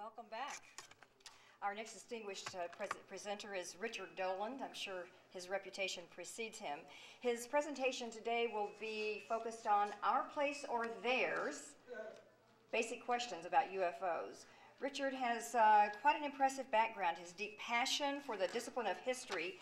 Welcome back. Our next distinguished presenter is Richard Dolan. I'm sure his reputation precedes him. His presentation today will be focused on our place or theirs, basic questions about UFOs. Richard has quite an impressive background. His deep passion for the discipline of history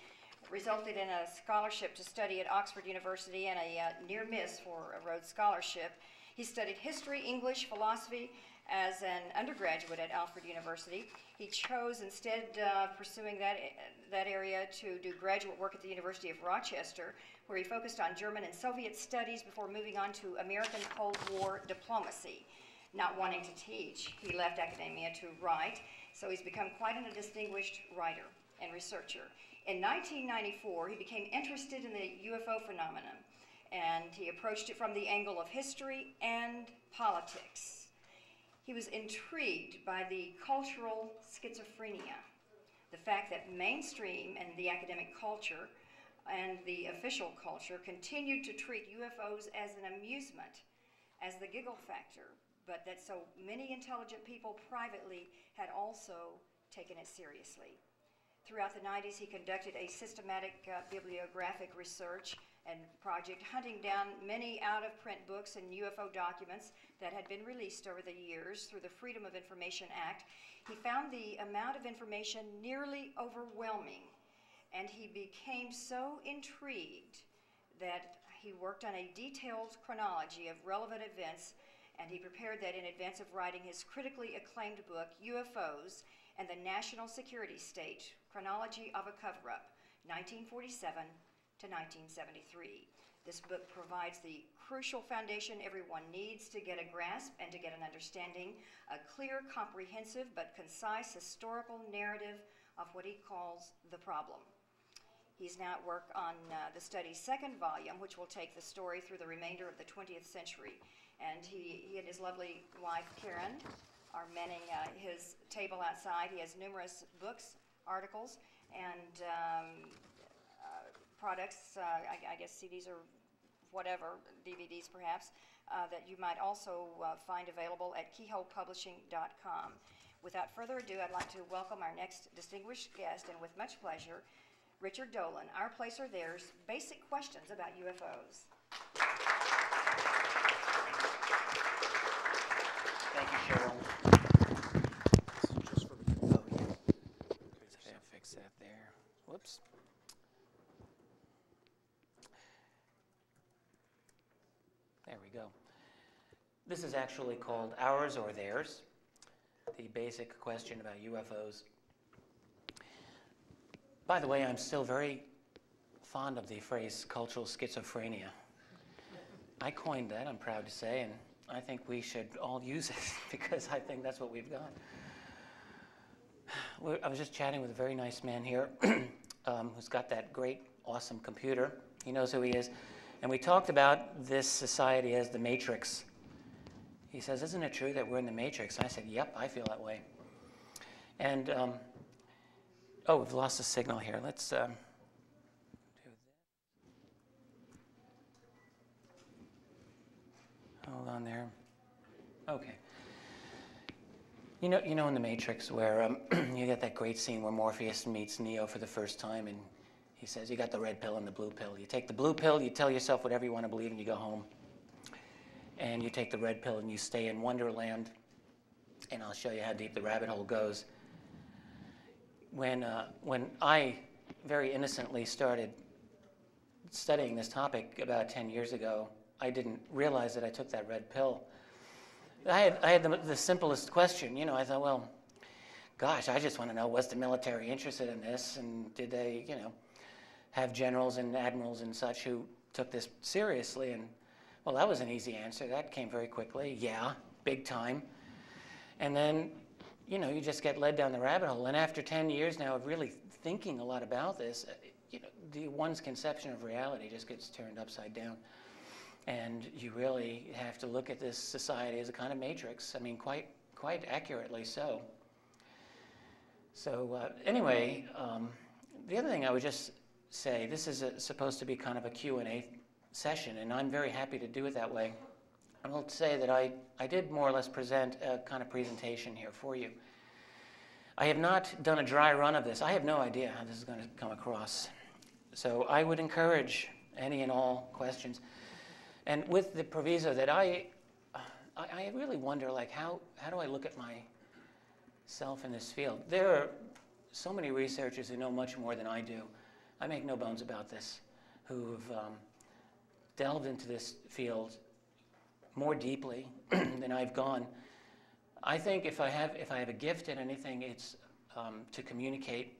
resulted in a scholarship to study at Oxford University and a near miss for a Rhodes Scholarship. He studied history, English, philosophy as an undergraduate at Alfred University. He chose, instead of pursuing that area, to do graduate work at the University of Rochester, where he focused on German and Soviet studies before moving on to American Cold War diplomacy. Not wanting to teach, he left academia to write, so he's become quite a distinguished writer and researcher. In 1994, he became interested in the UFO phenomenon, and he approached it from the angle of history and politics. He was intrigued by the cultural schizophrenia, the fact that mainstream and the academic culture and the official culture continued to treat UFOs as an amusement, as the giggle factor, but that so many intelligent people privately had also taken it seriously. Throughout the 90s, he conducted a systematic bibliographic research and project, hunting down many out-of-print books and UFO documents that had been released over the years through the Freedom of Information Act. He found the amount of information nearly overwhelming, and he became so intrigued that he worked on a detailed chronology of relevant events, and he prepared that in advance of writing his critically acclaimed book, UFOs and the National Security State, Chronology of a Cover-Up, 1947 to 1973. This book provides the crucial foundation everyone needs to get a grasp and to get an understanding, a clear, comprehensive, but concise historical narrative of what he calls the problem. He's now at work on the study's second volume, which will take the story through the remainder of the 20th century. And he and his lovely wife, Karen, are manning his table outside. He has numerous books, articles, and products, I guess CDs or whatever, DVDs perhaps, that you might also find available at keyholepublishing.com. Without further ado, I'd like to welcome our next distinguished guest, and with much pleasure, Richard Dolan, Our Place or Theirs, Basic Questions About UFOs. Thank you, Cheryl. Just for the Oh, yeah. Okay, I'll fix that there. Whoops. There we go. This is actually called Ours or Theirs, the basic question about UFOs. By the way, I'm still very fond of the phrase cultural schizophrenia. I coined that, I'm proud to say, and I think we should all use it because I think that's what we've got. I was just chatting with a very nice man here who's got that great, awesome computer. He knows who he is. And we talked about this society as the Matrix. He says, isn't it true that we're in the Matrix? I said, yep, I feel that way. And, oh, we've lost the signal here. Let's do this. Hold on there. Okay. You know in the Matrix where you get that great scene where Morpheus meets Neo for the first time, and he says, you got the red pill and the blue pill. You take the blue pill, you tell yourself whatever you want to believe, and you go home. And you take the red pill and you stay in Wonderland, and I'll show you how deep the rabbit hole goes. When I very innocently started studying this topic about 10 years ago, I didn't realize that I took that red pill. I had the simplest question. I thought, well, gosh, I just want to know, was the military interested in this? And did they, have generals and admirals and such who took this seriously? And, well, that was an easy answer. That came very quickly. Yeah, big time. And then, you just get led down the rabbit hole. And after 10 years now of really thinking a lot about this, one's conception of reality just gets turned upside down. And you really have to look at this society as a kind of matrix. I mean, quite accurately so. So anyway, the other thing I would just say, this is supposed to be kind of a Q&A session, and I'm very happy to do it that way. I will say that I did more or less present a kind of presentation here for you. I have not done a dry run of this. I have no idea how this is going to come across. So I would encourage any and all questions. And with the proviso that I really wonder, like, how do I look at myself in this field? There are so many researchers who know much more than I do. I make no bones about this, who've delved into this field more deeply than I've gone. I think if I have a gift at anything, it's to communicate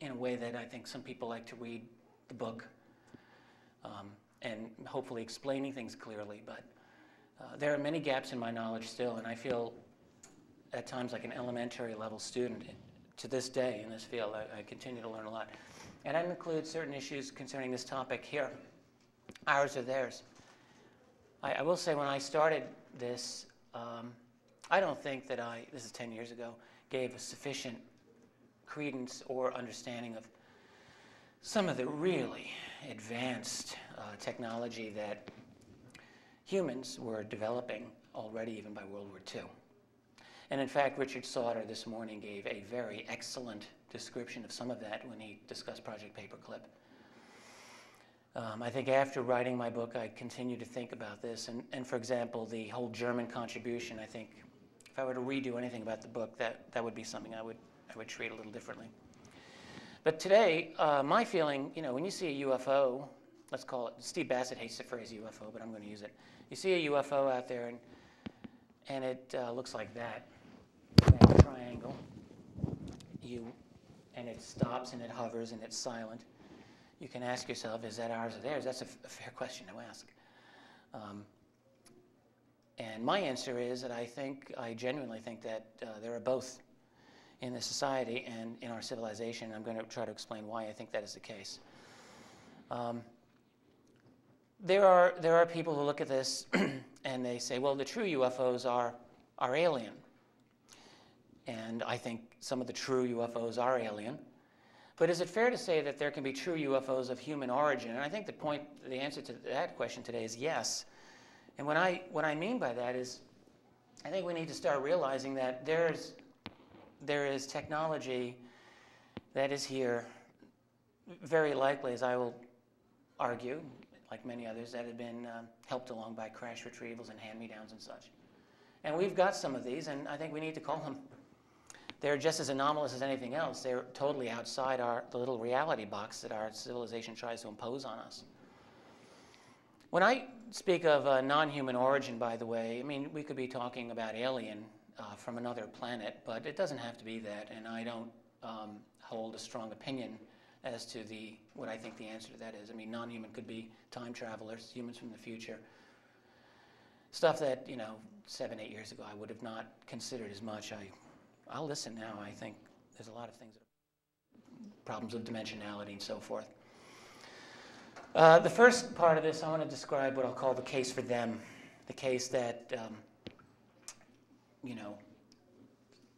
in a way that I think some people like to read the book, and hopefully explaining things clearly. But there are many gaps in my knowledge still, and I feel at times like an elementary level student to this day in this field. I continue to learn a lot. And that includes certain issues concerning this topic here, ours or theirs. I will say when I started this, I don't think that this is 10 years ago, gave a sufficient credence or understanding of some of the really advanced technology that humans were developing already even by World War II. And in fact, Richard Sauter this morning gave a very excellent description of some of that when he discussed Project Paperclip. I think after writing my book, I continue to think about this. And for example, the whole German contribution, I think if I were to redo anything about the book, that would be something I would treat a little differently. But today, my feeling, when you see a UFO, let's call it, Steve Bassett hates the phrase UFO, but I'm going to use it. You see a UFO out there, and it looks like that, a triangle. And it stops, and it hovers, and it's silent. You can ask yourself, is that ours or theirs? That's a fair question to ask. And my answer is that I genuinely think that there are both in this society and in our civilization. I'm going to try to explain why I think that is the case. There are people who look at this and they say, well, the true UFOs are alien. And I think some of the true UFOs are alien. But is it fair to say that there can be true UFOs of human origin? And I think the answer to that question today is yes. And what I mean by that is, I think we need to start realizing that there is technology that is here, very likely, as I will argue, like many others, that have been helped along by crash retrievals and hand-me-downs and such. And we've got some of these, and I think we need to call them. They're just as anomalous as anything else. They're totally outside the little reality box that our civilization tries to impose on us. When I speak of non-human origin, by the way, I mean, we could be talking about alien from another planet, but it doesn't have to be that, and I don't hold a strong opinion as to what I think the answer to that is. I mean, non-human could be time travelers, humans from the future, stuff that, 7, 8 years ago I would have not considered as much. I'll listen now. I think there's a lot of things, problems of dimensionality and so forth. The first part of this, I want to describe what I'll call the case for them, the case that,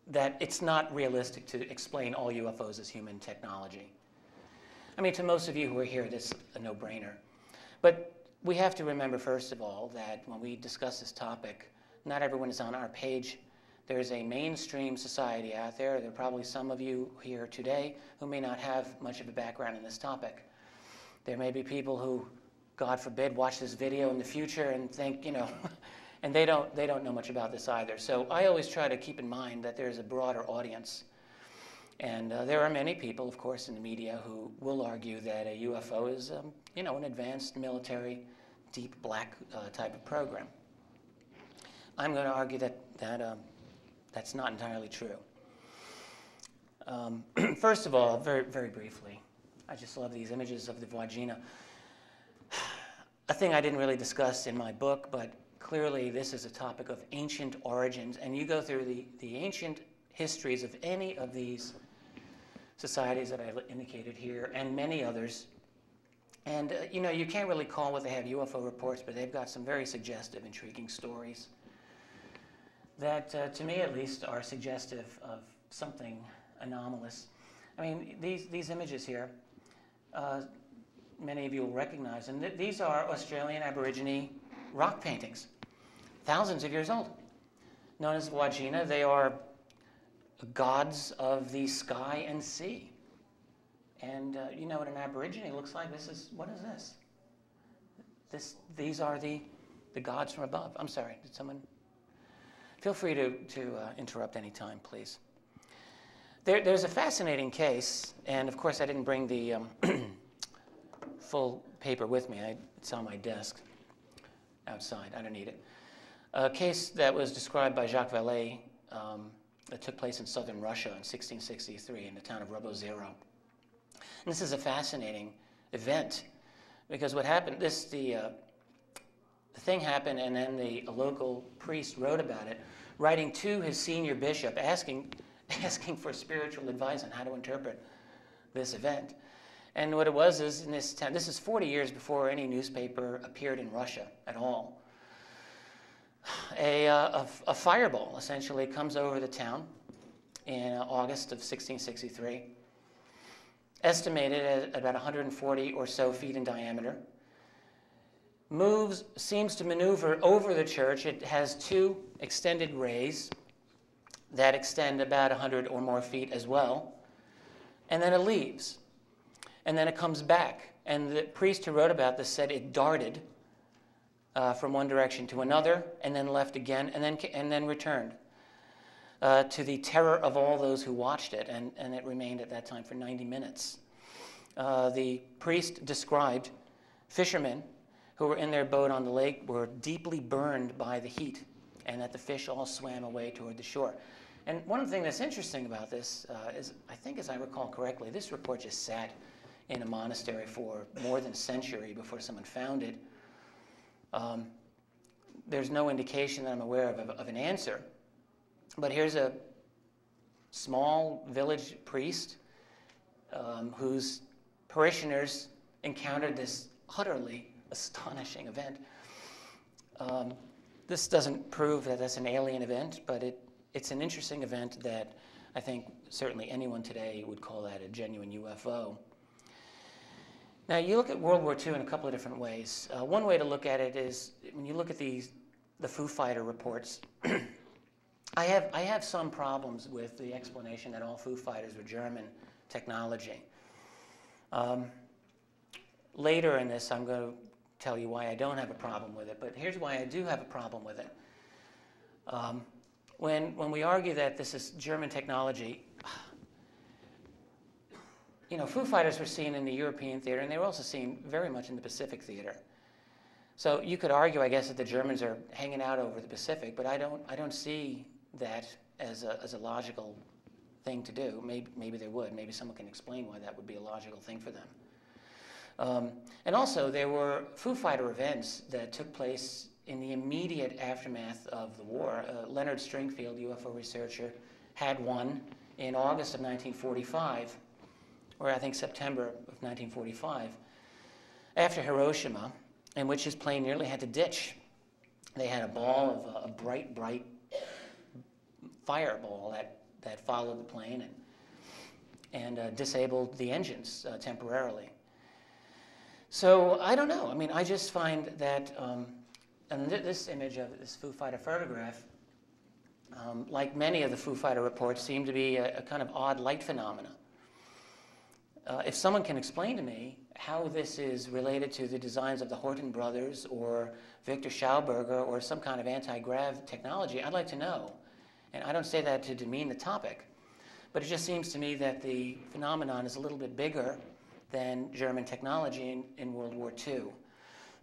that it's not realistic to explain all UFOs as human technology. I mean, to most of you who are here, this is a no-brainer. But we have to remember, first of all, that when we discuss this topic, not everyone is on our page. There's a mainstream society out there. There are probably some of you here today who may not have much of a background in this topic. There may be people who, God forbid, watch this video in the future and think, and they don't know much about this either. So I always try to keep in mind that there's a broader audience. And there are many people, of course, in the media who will argue that a UFO is, an advanced military, deep black type of program. I'm going to argue that that's not entirely true. First of all, very, very briefly, I just love these images of the vagina. A thing I didn't really discuss in my book, but clearly this is a topic of ancient origins, and you go through the ancient histories of any of these societies that I've indicated here, and many others, and you can't really call what they have UFO reports, but they've got some very suggestive, intriguing stories that, to me at least, are suggestive of something anomalous. I mean, these images here, many of you will recognize, and these are Australian Aborigine rock paintings, thousands of years old, known as Wagina. They are gods of the sky and sea. And you know what an Aborigine looks like? What is this? These are the gods from above. I'm sorry, did someone? Feel free to interrupt any time, please. There's a fascinating case, and of course I didn't bring the full paper with me. It's on my desk outside. I don't need it. A case that was described by Jacques Vallée that took place in southern Russia in 1663 in the town of Robozero. And this is a fascinating event because what happened, the thing happened, and then a local priest wrote about it, writing to his senior bishop asking for spiritual advice on how to interpret this event. And what it was is, in this town, this is 40 years before any newspaper appeared in Russia at all. A fireball essentially comes over the town in August of 1663, estimated at about 140 or so feet in diameter. Seems to maneuver over the church. It has two extended rays that extend about 100 or more feet as well. And then it leaves. And then it comes back. And the priest who wrote about this said it darted from one direction to another, and then left again, and then returned to the terror of all those who watched it. And it remained at that time for 90 minutes. The priest described fishermen who were in their boat on the lake were deeply burned by the heat, and that the fish all swam away toward the shore. And one thing that's interesting about this is, I think as I recall correctly, this report just sat in a monastery for more than a century before someone found it. There's no indication that I'm aware of an answer, but here's a small village priest whose parishioners encountered this utterly astonishing event. This doesn't prove that that's an alien event, but it's an interesting event that I think certainly anyone today would call that a genuine UFO. Now, you look at World War II in a couple of different ways. One way to look at it is when you look at the Foo Fighter reports. I have some problems with the explanation that all Foo Fighters were German technology. Later in this, I'm going to tell you why I don't have a problem with it, but here's why I do have a problem with it. When we argue that this is German technology, you know, Foo Fighters were seen in the European theater, and they were also seen very much in the Pacific theater. So you could argue, I guess, that the Germans are hanging out over the Pacific, but I don't see that as a logical thing to do. Maybe they would. Maybe someone can explain why that would be a logical thing for them. And also, there were Foo Fighter events that took place in the immediate aftermath of the war. Leonard Stringfield, UFO researcher, had one in August of 1945, or I think September of 1945, after Hiroshima, in which his plane nearly had to ditch. They had a ball of a bright fireball that followed the plane and disabled the engines temporarily. So I don't know. I mean, I just find that, and this image of this Foo Fighter photograph, like many of the Foo Fighter reports, seem to be a kind of odd light phenomena. If someone can explain to me how this is related to the designs of the Horton brothers or Victor Schauberger or some kind of anti-grav technology, I'd like to know. And I don't say that to demean the topic, but it just seems to me that the phenomenon is a little bit bigger than German technology in World War II.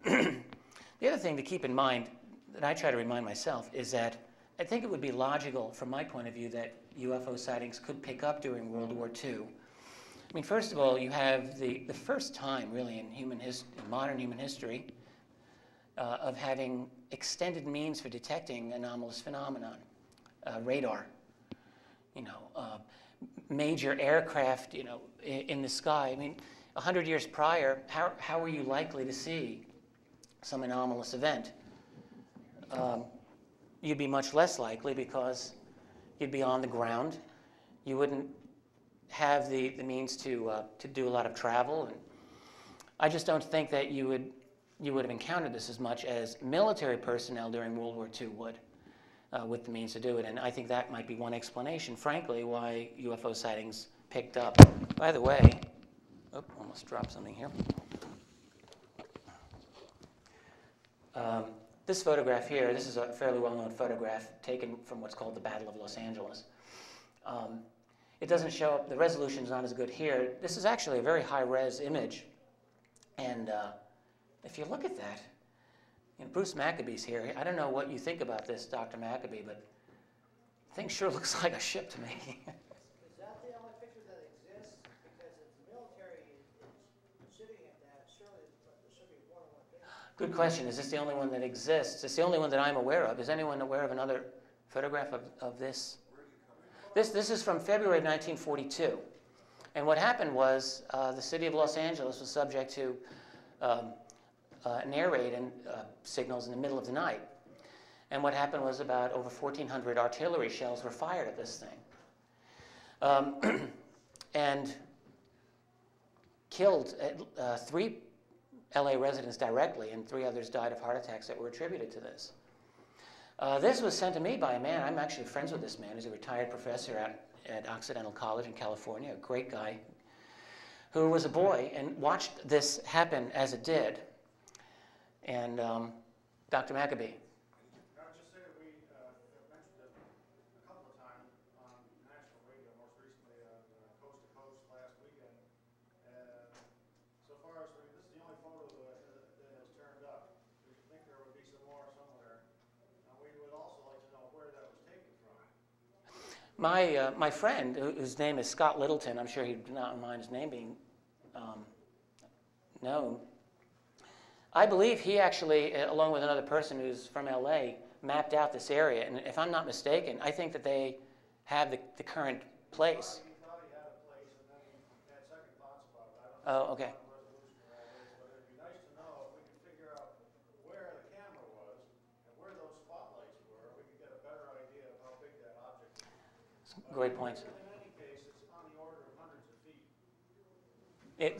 The other thing to keep in mind that I try to remind myself is that I think it would be logical from my point of view that UFO sightings could pick up during World War II. I mean, first of all, you have the first time really in modern human history of having extended means for detecting anomalous phenomenon. Radar, major aircraft, in the sky. I mean, 100 years prior, how were you likely to see some anomalous event? You'd be much less likely because you'd be on the ground. You wouldn't have the means to do a lot of travel, and I just don't think that you would have encountered this as much as military personnel during World War II would. with the means to do it. And I think that might be one explanation, frankly, why UFO sightings picked up. By the way, almost dropped something here. This photograph here, this is a fairly well-known photograph taken from what's called the Battle of Los Angeles. It doesn't show up, the resolution's not as good here. This is actually a very high-res image. And if you look at that, Bruce Maccabee's here. I don't know what you think about this, Dr. Maccabee, but the thing sure looks like a ship to me. Is that the only picture that exists? Because if the military is shooting at that, surely there should be more than one picture. Good question. Is this the only one that exists? It's the only one that I'm aware of. Is anyone aware of another photograph of this? This is from February of 1942. And what happened was the city of Los Angeles was subject to an air raid and signals in the middle of the night. And what happened was about over 1,400 artillery shells were fired at this thing. And killed 3 LA residents directly, and 3 others died of heart attacks that were attributed to this. This was sent to me by a man. I'm actually friends with this man. He's a retired professor at Occidental College in California, a great guy, who was a boy and watched this happen as it did. And Dr. Maccabee. I would just say that we mentioned it a couple of times on national radio, most recently on Coast to Coast last weekend. And so far as this is the only photo that has turned up. We think there would be some more somewhere. And we would also like to know where that was taken from. My friend, whose name is Scott Littleton, I'm sure he'd not mind his name being known. I believe he actually, along with another person who's from LA, mapped out this area. And if I'm not mistaken, I think that they have the current place. He thought he had a place, and then he had second thoughts about it. I don't know Oh, okay. what the resolution of that is, but it'd be nice to know if we could figure out where the camera was and where those spotlights were. We could get a better idea of how big that object is. Great points. In any case, it's on the order of hundreds of feet.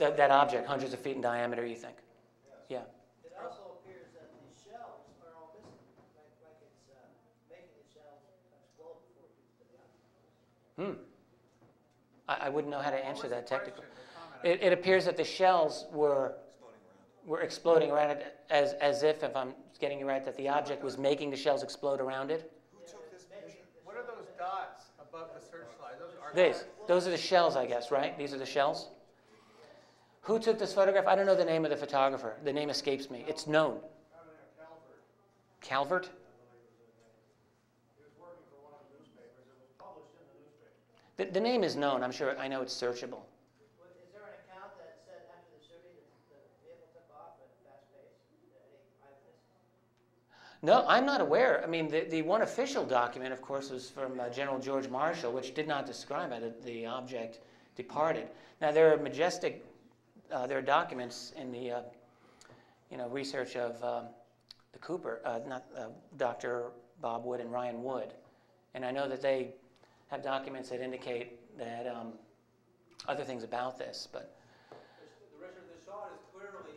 That object, hundreds of feet in diameter, you think? Yes. Yeah. It also appears that the shells are all missing, like it's making the shells explode before it gets to the object. I wouldn't know how to answer that technically. It appears that the shells were exploding around it as if I'm getting you right, that the object was making the shells explode around it. Who took this picture? What are those dots above the searchlight? Those are the shells, I guess, right? These are the shells? Who took this photograph? I don't know the name of the photographer. The name escapes me. It's known. Calvert? He was working for one of the newspapers. It was published in the newspaper. The name is known. I'm sure. I know it's searchable. Is there an account that said after the shooting that the vehicle took off at a fast pace? Any eyewitness? No, I'm not aware. I mean, the one official document, of course, was from General George Marshall, which did not describe how the object departed. Now, there are majestic... there are documents in the research of the Cooper, Dr. Bob Wood and Ryan Wood. And I know that they have documents that indicate that other things about this. But Richard, the shot is clearly,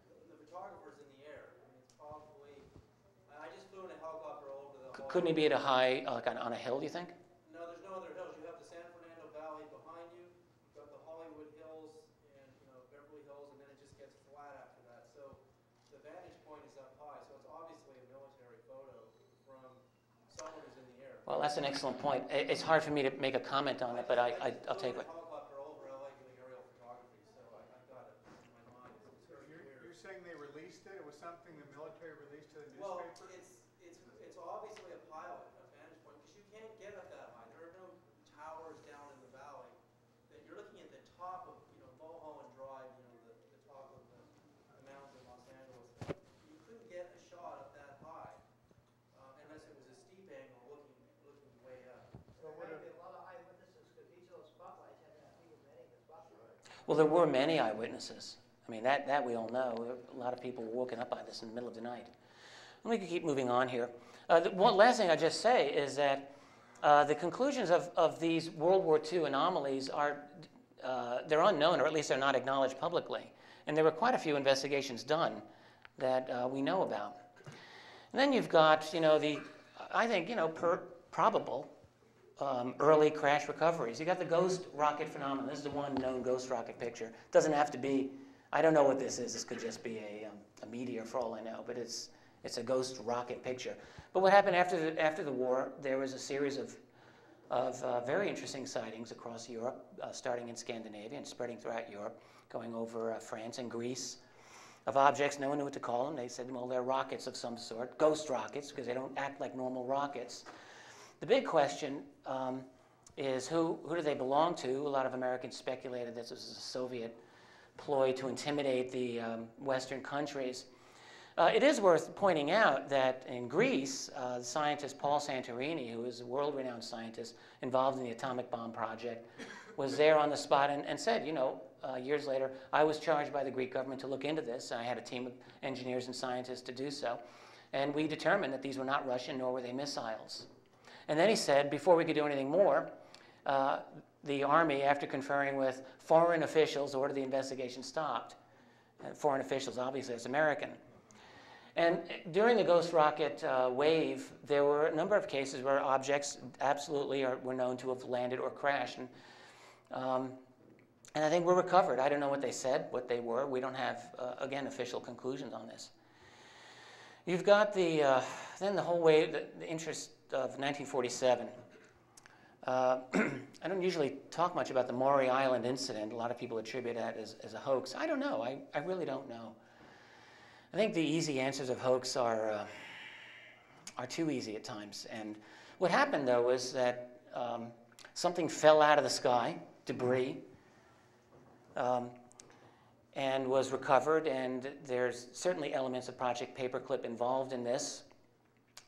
the photographer's in the air. I mean, it's probably, I just flew in a helicopter over the couldn't he be at a high, like on a hill, do you think? No, there's no other hills. You have the San Fernando Valley behind you. You've got the Hollywood Hills and Beverly Hills, and then it just gets flat after that. So the vantage point is up high. So it's obviously a military photo from someone who's in the air. Well, that's an excellent point. It's hard for me to make a comment on it, but I'll take it. Helicopter over LA doing aerial photography, so I've got it in my mind. It's very clear. You're saying they released it? It was something the military released to the Well, newspaper? it's obviously a pilot, a vantage point, because you can't get up that high. There are no towers down in the valley. That you're looking at the top of Mulholland Drive, the top of the mountains in Los Angeles. You couldn't get a shot up that high unless it was a steep angle looking way up. So there might be a lot of eyewitnesses because each of those spotlights had to have people manning the spotlight. Well, there were many eyewitnesses. I mean, that we all know. A lot of people were woken up by this in the middle of the night. Let me keep moving on here. The one last thing I just say is that the conclusions of these World War II anomalies are they're unknown, or at least they're not acknowledged publicly. And there were quite a few investigations done that we know about. And then you've got, I think, probable early crash recoveries. You got the ghost rocket phenomenon. This is the one known ghost rocket picture. Doesn't have to be, I don't know what this is. This could just be a meteor for all I know, but it's a ghost rocket picture. But what happened after the war, there was a series of very interesting sightings across Europe, starting in Scandinavia and spreading throughout Europe, going over France and Greece, of objects. No one knew what to call them. They said, well, they're rockets of some sort, ghost rockets, because they don't act like normal rockets. The big question is who do they belong to? A lot of Americans speculated this was a Soviet ploy to intimidate the Western countries. It is worth pointing out that in Greece, the scientist Paul Santorini, who is a world-renowned scientist involved in the atomic bomb project, was there on the spot and said, years later, I was charged by the Greek government to look into this. I had a team of engineers and scientists to do so. And we determined that these were not Russian, nor were they missiles. And then he said, before we could do anything more, the Army, after conferring with foreign officials, ordered the investigation stopped. And foreign officials, obviously, it's American. And during the ghost rocket wave, there were a number of cases where objects absolutely were known to have landed or crashed. And I think were recovered. I don't know what they said, what they were. We don't have, again, official conclusions on this. You've got then the whole wave, the interest of 1947. I don't usually talk much about the Maury Island incident. A lot of people attribute that as a hoax. I don't know. I really don't know. I think the easy answers of hoax are too easy at times. And what happened, though, was that something fell out of the sky, debris, and was recovered. And there's certainly elements of Project Paperclip involved in this.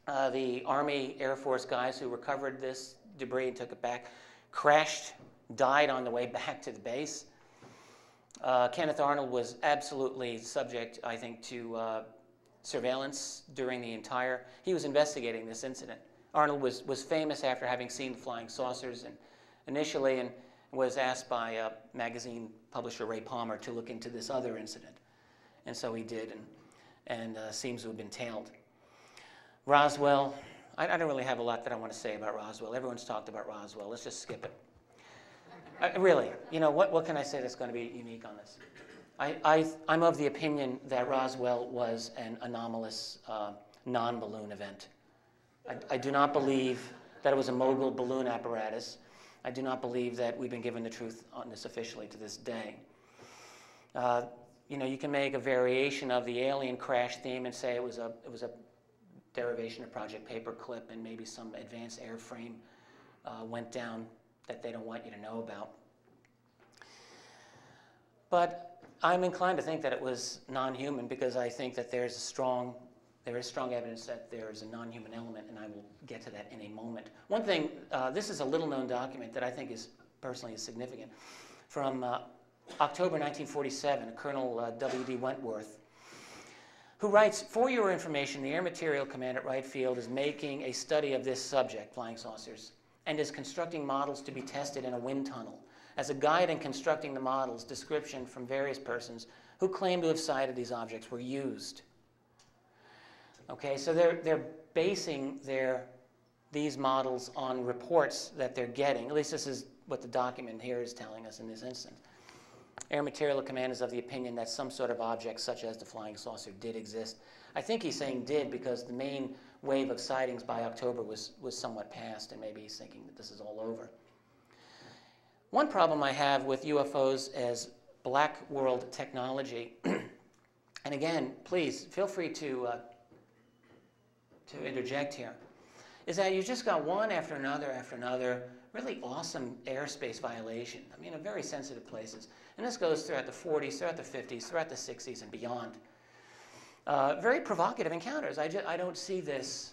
The Army Air Force guys who recovered this debris and took it back crashed, died on the way back to the base. Kenneth Arnold was absolutely subject, I think, to surveillance during the entire... He was investigating this incident. Arnold was famous after having seen the flying saucers initially and was asked by magazine publisher Ray Palmer to look into this other incident. And so he did, and seems to have been tailed. Roswell, I don't really have a lot that I want to say about Roswell. Everyone's talked about Roswell. Let's just skip it. Really, what can I say that's going to be unique on this? I'm of the opinion that Roswell was an anomalous non-balloon event. I do not believe that it was a mobile balloon apparatus. I do not believe that we've been given the truth on this officially to this day. You can make a variation of the alien crash theme and say it was a derivation of Project Paperclip and maybe some advanced airframe went down that they don't want you to know about. But I'm inclined to think that it was non-human because I think that there is strong evidence that there is a non-human element, and I will get to that in a moment. One thing, this is a little-known document that I think is personally significant. From October 1947, Colonel W.D. Wentworth, who writes, for your information, the Air Material Command at Wright Field is making a study of this subject, flying saucers, and is constructing models to be tested in a wind tunnel. As a guide in constructing the models, description from various persons who claim to have sighted these objects were used. Okay, so they're basing these models on reports that they're getting. At least this is what the document here is telling us in this instance. Air Material Command is of the opinion that some sort of object, such as the flying saucer, did exist. I think he's saying did because the main wave of sightings by October was somewhat past, and maybe he's thinking that this is all over. One problem I have with UFOs as black world technology, and again, please feel free to interject here, is that you just got one after another really awesome airspace violation. I mean, in very sensitive places. And this goes throughout the 40s, throughout the 50s, throughout the 60s, and beyond. Very provocative encounters. I don't see this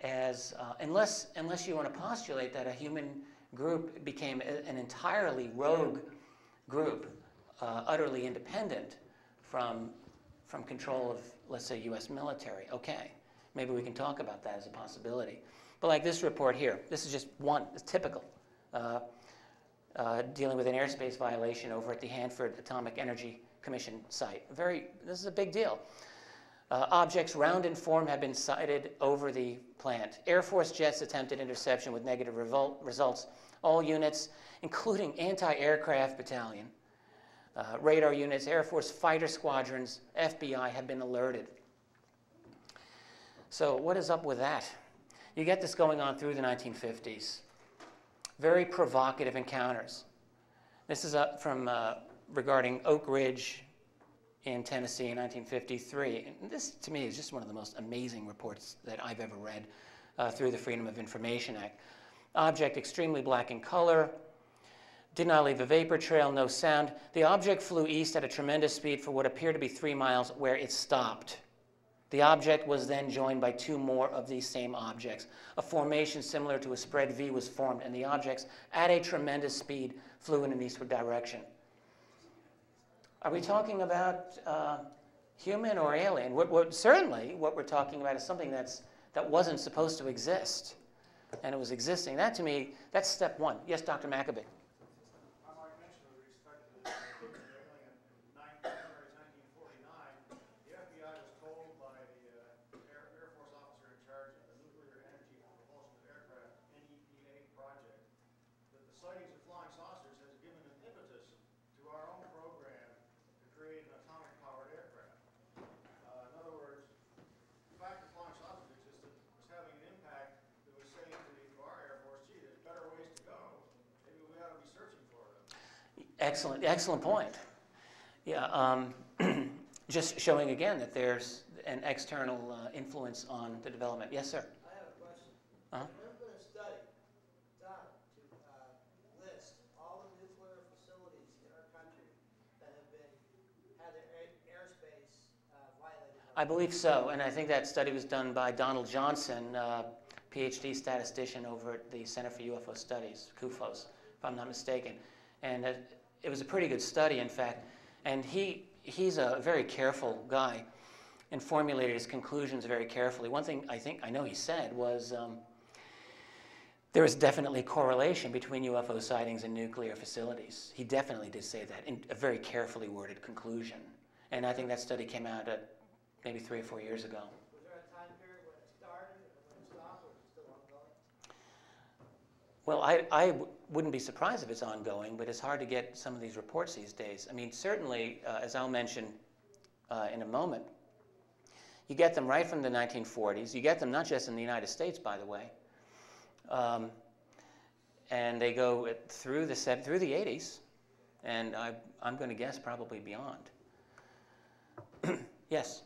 as, unless you want to postulate that a human group became an entirely rogue group, utterly independent from control of, let's say, U.S. military. Okay, maybe we can talk about that as a possibility. But like this report here, this is just one, it's typical, dealing with an airspace violation over at the Hanford Atomic Energy Commission site. This is a big deal. Objects round in form have been sighted over the plant. Air Force jets attempted interception with negative results. All units, including anti-aircraft battalion, radar units, Air Force fighter squadrons, FBI have been alerted. So what is up with that? You get this going on through the 1950s. Very provocative encounters. This is from regarding Oak Ridge in Tennessee in 1953. And this, to me, is just one of the most amazing reports that I've ever read through the Freedom of Information Act. Object extremely black in color, did not leave a vapor trail, no sound. The object flew east at a tremendous speed for what appeared to be 3 miles, where it stopped. The object was then joined by 2 more of these same objects. A formation similar to a spread V was formed, and the objects, at a tremendous speed, flew in an eastward direction. Are we talking about human or alien? Certainly, what we're talking about is something that wasn't supposed to exist, and it was existing. That, to me, that's step one. Yes, Dr. McAbee. I might mention with respect to the alien in January 1949, the FBI was told by the Air Force officer in charge of the Nuclear Energy Propulsion of Aircraft, NEPA project, that the sightings of flying saucers has given an impetus to our own program to create an atomic-powered aircraft. In other words, the fact that flying saucers existed was having an impact that was saying to our Air Force, gee, there's better ways to go. Maybe we ought to be searching for them. Excellent point. Yeah, just showing again that there's an external influence on the development. Yes, sir. I have a question. Uh-huh. Has there been a study done to list all the nuclear facilities in our country that have had their airspace violated? I believe so, and I think that study was done by Donald Johnson, PhD statistician over at the Center for UFO Studies, CUFOS, if I'm not mistaken. And it was a pretty good study, in fact, and he's a very careful guy and formulated his conclusions very carefully. One thing I know he said was there is definitely correlation between UFO sightings and nuclear facilities. He definitely did say that in a very carefully worded conclusion. And I think that study came out maybe 3 or 4 years ago. Was there a time period when it started and when it stopped, or is it still ongoing? Well, I wouldn't be surprised if it's ongoing, but it's hard to get some of these reports these days. I mean, certainly, as I'll mention in a moment, you get them right from the 1940s. You get them not just in the United States, by the way, and they go through the 80s, and I'm going to guess probably beyond. Yes.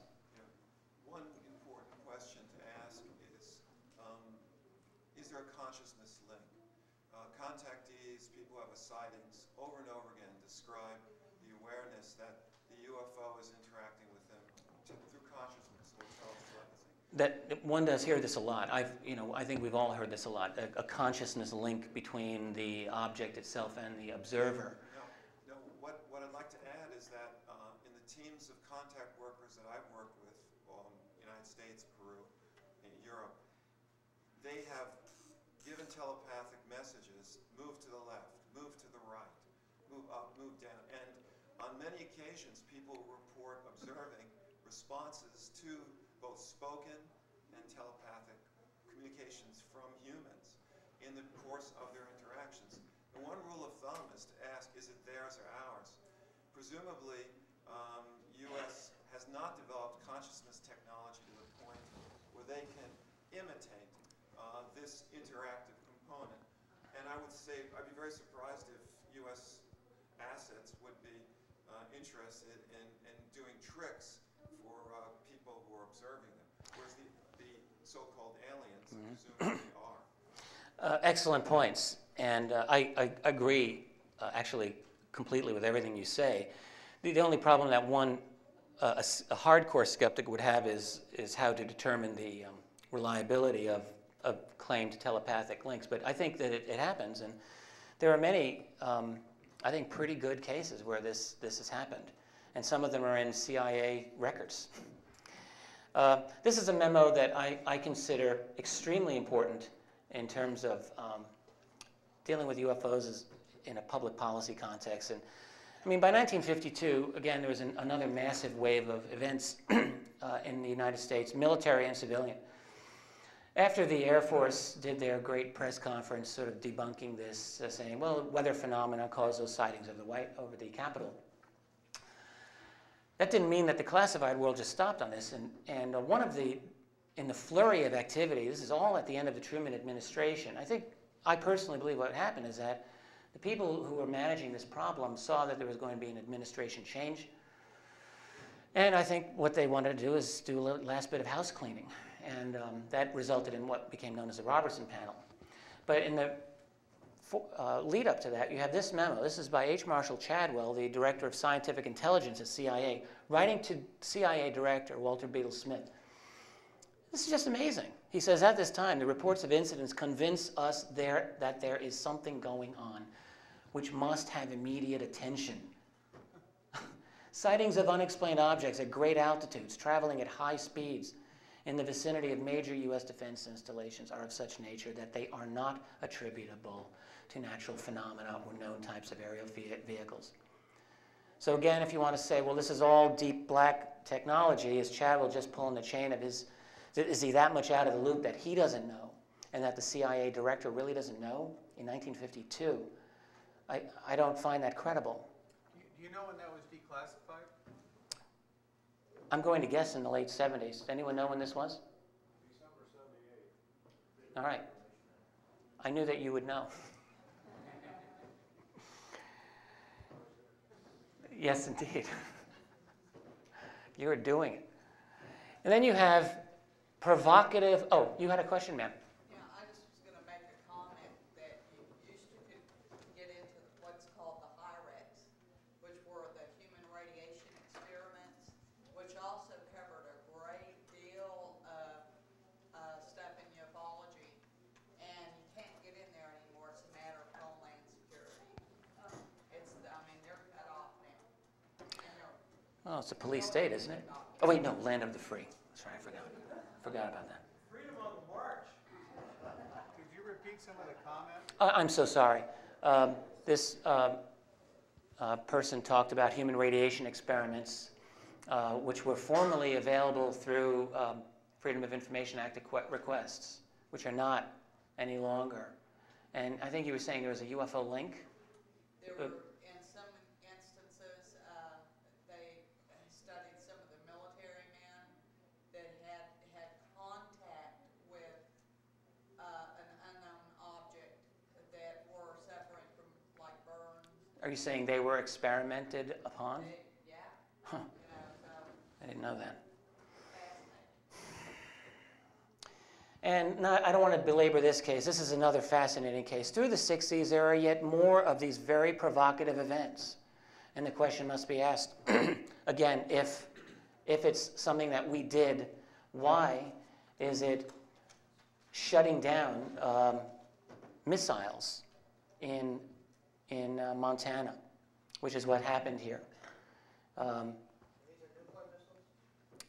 One important question to ask is there a consciousness link? Contactees, people who have sightings, over and over again describe the awareness that the UFO is interacting with them through consciousness or telepathy. That one does hear this a lot. I think we've all heard this a lot. A consciousness link between the object itself and the observer. No. What I'd like to add is that in the teams of contact workers that I've worked with, United States, Peru, in Europe, they have given telepathic messages, move to the left, move to the right, move up, move down. And on many occasions, people report observing responses to both spoken and telepathic communications from humans in the course of their interactions. And one rule of thumb is to ask, is it theirs or ours? Presumably, U.S. has not developed consciousness technology to the point where they can imitate this interactive component. And I would say, I'd be very surprised if U.S. assets would be interested in doing tricks for people who are observing them, whereas the so-called aliens presumably are. Excellent points, and I agree actually completely with everything you say. The only problem that a hardcore skeptic would have is how to determine the reliability of claimed telepathic links. But I think that it happens, and there are many, I think, pretty good cases where this has happened, and some of them are in CIA records. This is a memo that I consider extremely important in terms of dealing with UFOs in a public policy context. And I mean, by 1952, again, there was another massive wave of events in the United States, military and civilian. After the Air Force did their great press conference sort of debunking this, saying, well, weather phenomena caused those sightings of over the Capitol. That didn't mean that the classified world just stopped on this. And one of the, in the flurry of activity, this is all at the end of the Truman administration. I personally believe what happened is that the people who were managing this problem saw that there was going to be an administration change. And I think what they wanted to do is do a last bit of house cleaning. And that resulted in what became known as the Robertson Panel. But in the lead up to that, you have this memo. This is by H. Marshall Chadwell, the Director of Scientific Intelligence at CIA, writing to CIA Director Walter Beadle Smith. This is just amazing. He says, at this time, the reports of incidents convince us that there is something going on which must have immediate attention. Sightings of unexplained objects at great altitudes, traveling at high speeds in the vicinity of major U.S. defense installations are of such nature that they are not attributable to natural phenomena or known types of aerial vehicles. So again, if you want to say, well, this is all deep black technology, is Chadwell just pulling the chain of his, is he that much out of the loop that he doesn't know and that the CIA director really doesn't know in 1952? I don't find that credible. Do you know when that was declassified? I'm going to guess in the late 70s. Does anyone know when this was? December 78. All right. I knew that you would know. Yes, indeed. You are doing it. And then you have provocative... Oh, you had a question, ma'am. Yeah, I just was going to make a comment that you used to get into what's called the HIREX, which were the human radiation experiments, which also covered a great deal of stuff in ufology. And you can't get in there anymore. It's a matter of homeland security. They're cut off now. Oh, it's a police state, isn't it? Oh, wait, no, land of the free. Sorry, I forgot about that. Freedom on the march. Could you repeat some of the comments? I'm so sorry. This person talked about human radiation experiments, which were formerly available through Freedom of Information Act requests, which are not any longer. And I think you were saying there was a UFO link? There were, in some instances, they studied some of the military men that had contact with an unknown object that were suffering from, like, burns. Are you saying they were experimented upon? Yeah. Huh. I didn't know that. And I don't want to belabor this case. This is another fascinating case. Through the 60s, there are yet more of these very provocative events. And the question must be asked, again, if it's something that we did, why is it shutting down missiles in Montana, which is what happened here? These are nuclear missiles?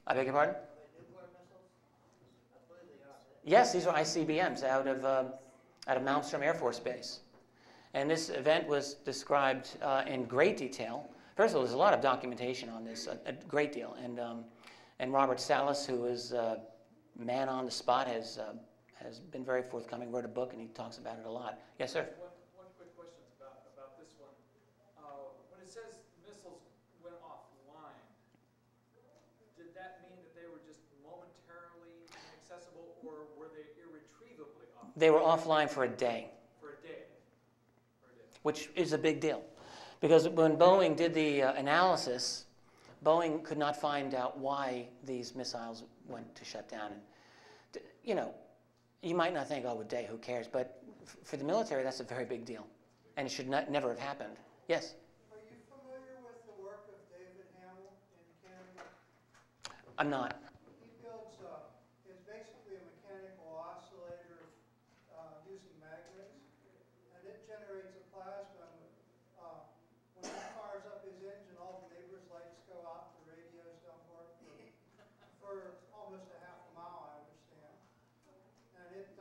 I beg your pardon? Are they nuclear missiles? I believe they are. Yes, these are ICBMs out of Malmstrom Air Force Base. And this event was described in great detail. First of all, there's a lot of documentation on this, a great deal. And Robert Salas, who is man on the spot, has been very forthcoming, wrote a book, and he talks about it a lot. Yes, sir? One quick question about this one. When it says missiles went offline, did that mean that they were just momentarily inaccessible, or were they irretrievably offline? They were offline for a day. For a day. Which is a big deal. Because when Boeing did the analysis, Boeing could not find out why these missiles went to shut down. And, you know, you might not think, oh, a day, who cares? But for the military, that's a very big deal. And it should never have happened. Yes? Are you familiar with the work of David Hamill in Canada? I'm not. He builds, it's basically a mechanical oscillator using magnets, and it generates a plasma. When he fires up his engine, all the neighbors' lights go out, the radios don't work for almost a half a mile, I understand. And it's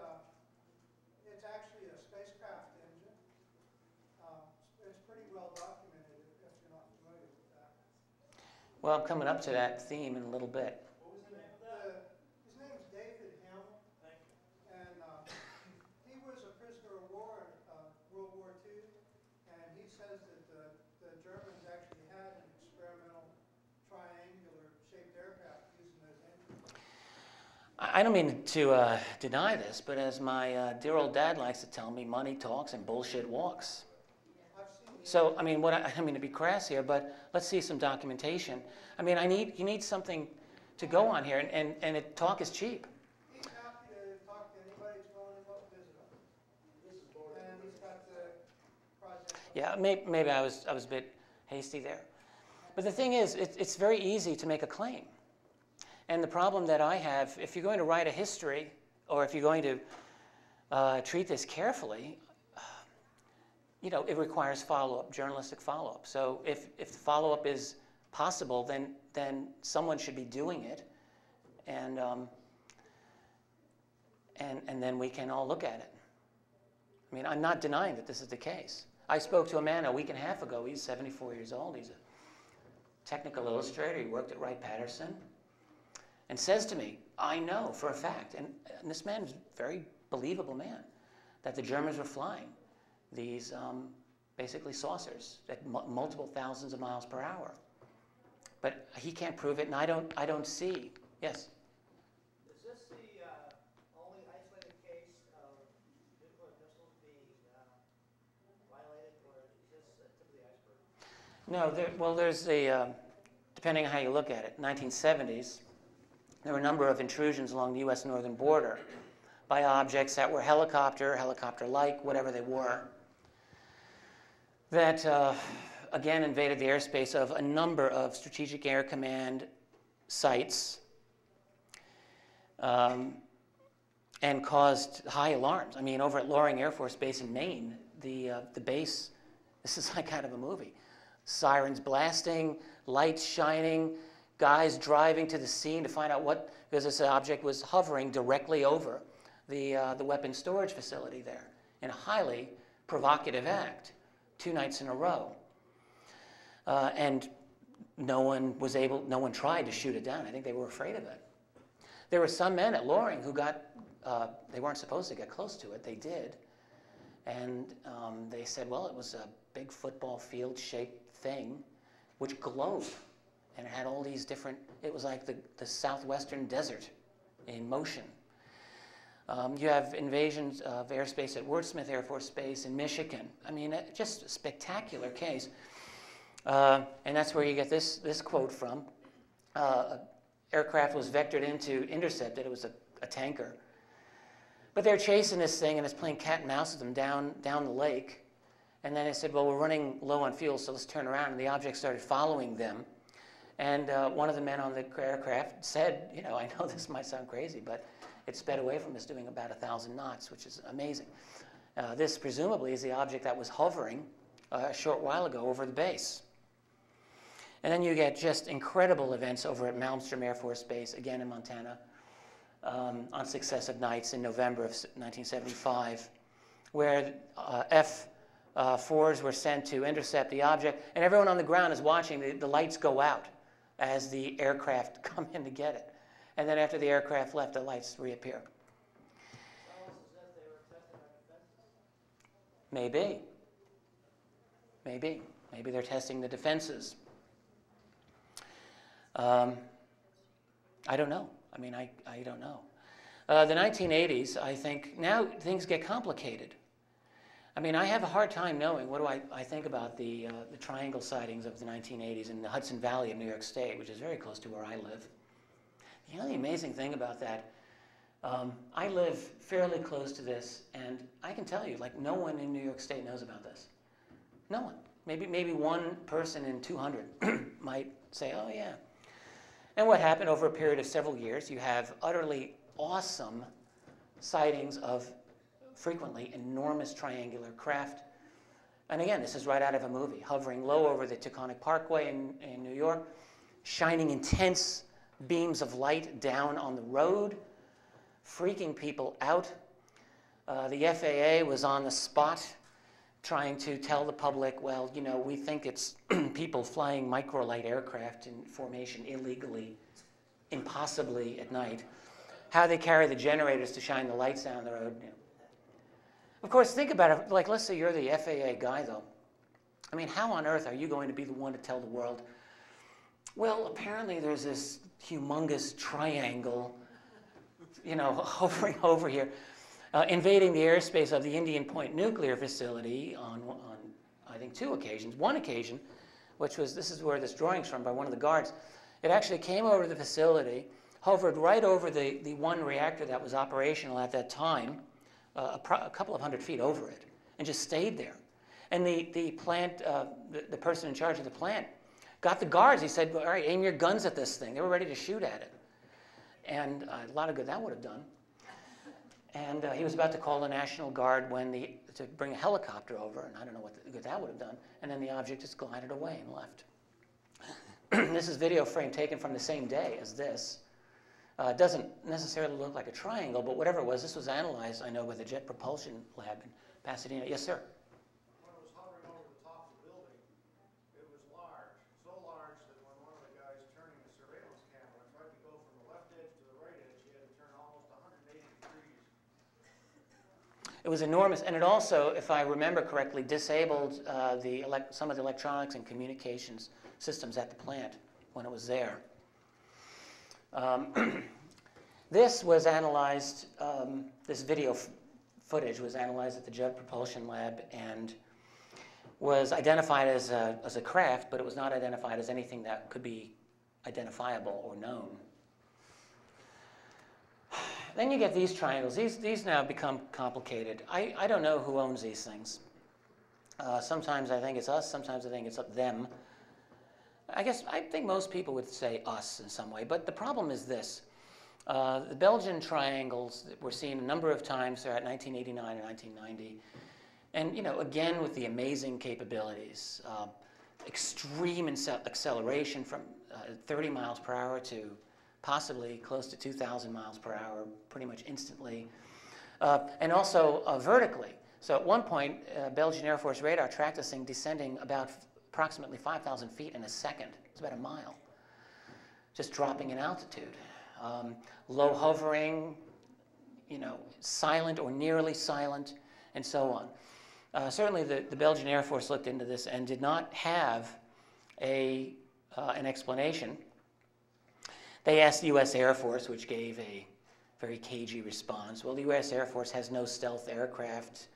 actually a spacecraft engine. It's pretty well documented if you're not familiar with that. Well, I'm coming up to that theme in a little bit. What was I don't mean to deny this, but as my dear old dad likes to tell me, money talks and bullshit walks. So, I mean, I mean to be crass here, but let's see some documentation. I mean, you need something to go on here, and talk is cheap. He's happy to talk to anybody who's willing to go visit him. And he's got the project. Yeah, maybe I was a bit hasty there. But the thing is, it's very easy to make a claim. And the problem that I have, if you're going to write a history, or if you're going to treat this carefully, you know, it requires follow-up, journalistic follow-up. So if the follow-up is possible, then someone should be doing it, and then we can all look at it. I mean, I'm not denying that this is the case. I spoke to a man a week and a half ago. He's 74 years old. He's a technical illustrator. He worked at Wright-Patterson, and says to me, I know for a fact, and this man is a very believable man, that the Germans were flying these basically saucers at multiple thousands of miles per hour. But he can't prove it, and I don't see. Yes? Is this the only isolated case of nuclear missiles being violated, or is this the tip of the iceberg? No, there's depending on how you look at it, 1970s, there were a number of intrusions along the U.S. northern border by objects that were helicopter-like, whatever they were, that again invaded the airspace of a number of Strategic Air Command sites and caused high alarms. I mean, over at Loring Air Force Base in Maine, the base, this is like out of a movie. Sirens blasting, lights shining, guys driving to the scene to find out what, because this object was hovering directly over the weapons storage facility there in a highly provocative act, 2 nights in a row. And no one tried to shoot it down. I think they were afraid of it. There were some men at Loring who got, they weren't supposed to get close to it, they did. And they said, well, it was a big football field shaped thing which glowed. And it had all these different, it was like the southwestern desert in motion. You have invasions of airspace at Wurtsmith Air Force Base in Michigan. I mean, just a spectacular case. And that's where you get this quote from. Aircraft was vectored in to intercept it. It was a tanker. But they're chasing this thing, and it's playing cat and mouse with them down the lake. And then they said, well, we're running low on fuel, so let's turn around. And the object started following them. And one of the men on the aircraft said, you know, I know this might sound crazy, but it sped away from us doing about 1,000 knots, which is amazing. This presumably is the object that was hovering a short while ago over the base. And then you get just incredible events over at Malmstrom Air Force Base, again in Montana, on successive nights in November of 1975, where F-4s were sent to intercept the object, and everyone on the ground is watching the lights go out as the aircraft come in to get it. And then after the aircraft left, the lights reappear. Maybe. Maybe they're testing the defenses. I don't know. I mean, I don't know. The 1980s, I think, now things get complicated. I mean, I have a hard time knowing what do I think about the triangle sightings of the 1980s in the Hudson Valley of New York State, which is very close to where I live. You know, the amazing thing about that, I live fairly close to this, and I can tell you, like, no one in New York State knows about this. No one. Maybe one person in 200 might say, oh, yeah. And what happened over a period of several years, you have utterly awesome sightings of frequently enormous triangular craft. And again, this is right out of a movie, hovering low over the Taconic Parkway in New York, shining intense beams of light down on the road, freaking people out. The FAA was on the spot trying to tell the public, well, you know, we think it's people flying microlight aircraft in formation illegally, impossibly at night. How they carry the generators to shine the lights down the road. You know. Of course, think about it, like, let's say you're the FAA guy, though. I mean, how on earth are you going to be the one to tell the world, well, apparently there's this humongous triangle you know, hovering over here, invading the airspace of the Indian Point nuclear facility on I think 2 occasions. One occasion, which was, this is where this drawing's from, by one of the guards, it actually came over to the facility, hovered right over the one reactor that was operational at that time, a couple of 100 feet over it, and just stayed there. And the plant, the person in charge of the plant got the guards. He said, all right, aim your guns at this thing. They were ready to shoot at it. And a lot of good that would have done. And he was about to call the National Guard to bring a helicopter over, and I don't know what good that would have done. And then the object just glided away and left. This is video frame taken from the same day as this. It doesn't necessarily look like a triangle, but whatever it was, this was analyzed, I know, with the Jet Propulsion Lab in Pasadena. Yes, sir? When it was hovering over the top of the building, it was large, so large that when one of the guys turning the surveillance camera tried to go from the left edge to the right edge, he had to turn almost 180 degrees. It was enormous, and it also, if I remember correctly, disabled some of the electronics and communications systems at the plant when it was there. This was analyzed, this video footage was analyzed at the Jet Propulsion Lab and was identified as a craft, but it was not identified as anything that could be identifiable or known. Then you get these triangles. These now become complicated. I don't know who owns these things. Sometimes I think it's us, sometimes I think it's them. I think most people would say us in some way, but the problem is this. The Belgian triangles that were seen a number of times throughout 1989 and 1990, and you know, again with the amazing capabilities, extreme acceleration from 30 miles per hour to possibly close to 2,000 miles per hour pretty much instantly, and also vertically. So at one point, Belgian Air Force radar tracked this thing descending about approximately 5,000 feet in a second. It's about a mile, just dropping in altitude. Low hovering, you know, silent or nearly silent, and so on. Certainly the Belgian Air Force looked into this and did not have an explanation. They asked the U.S. Air Force, which gave a very cagey response. Well, the U.S. Air Force has no stealth aircraft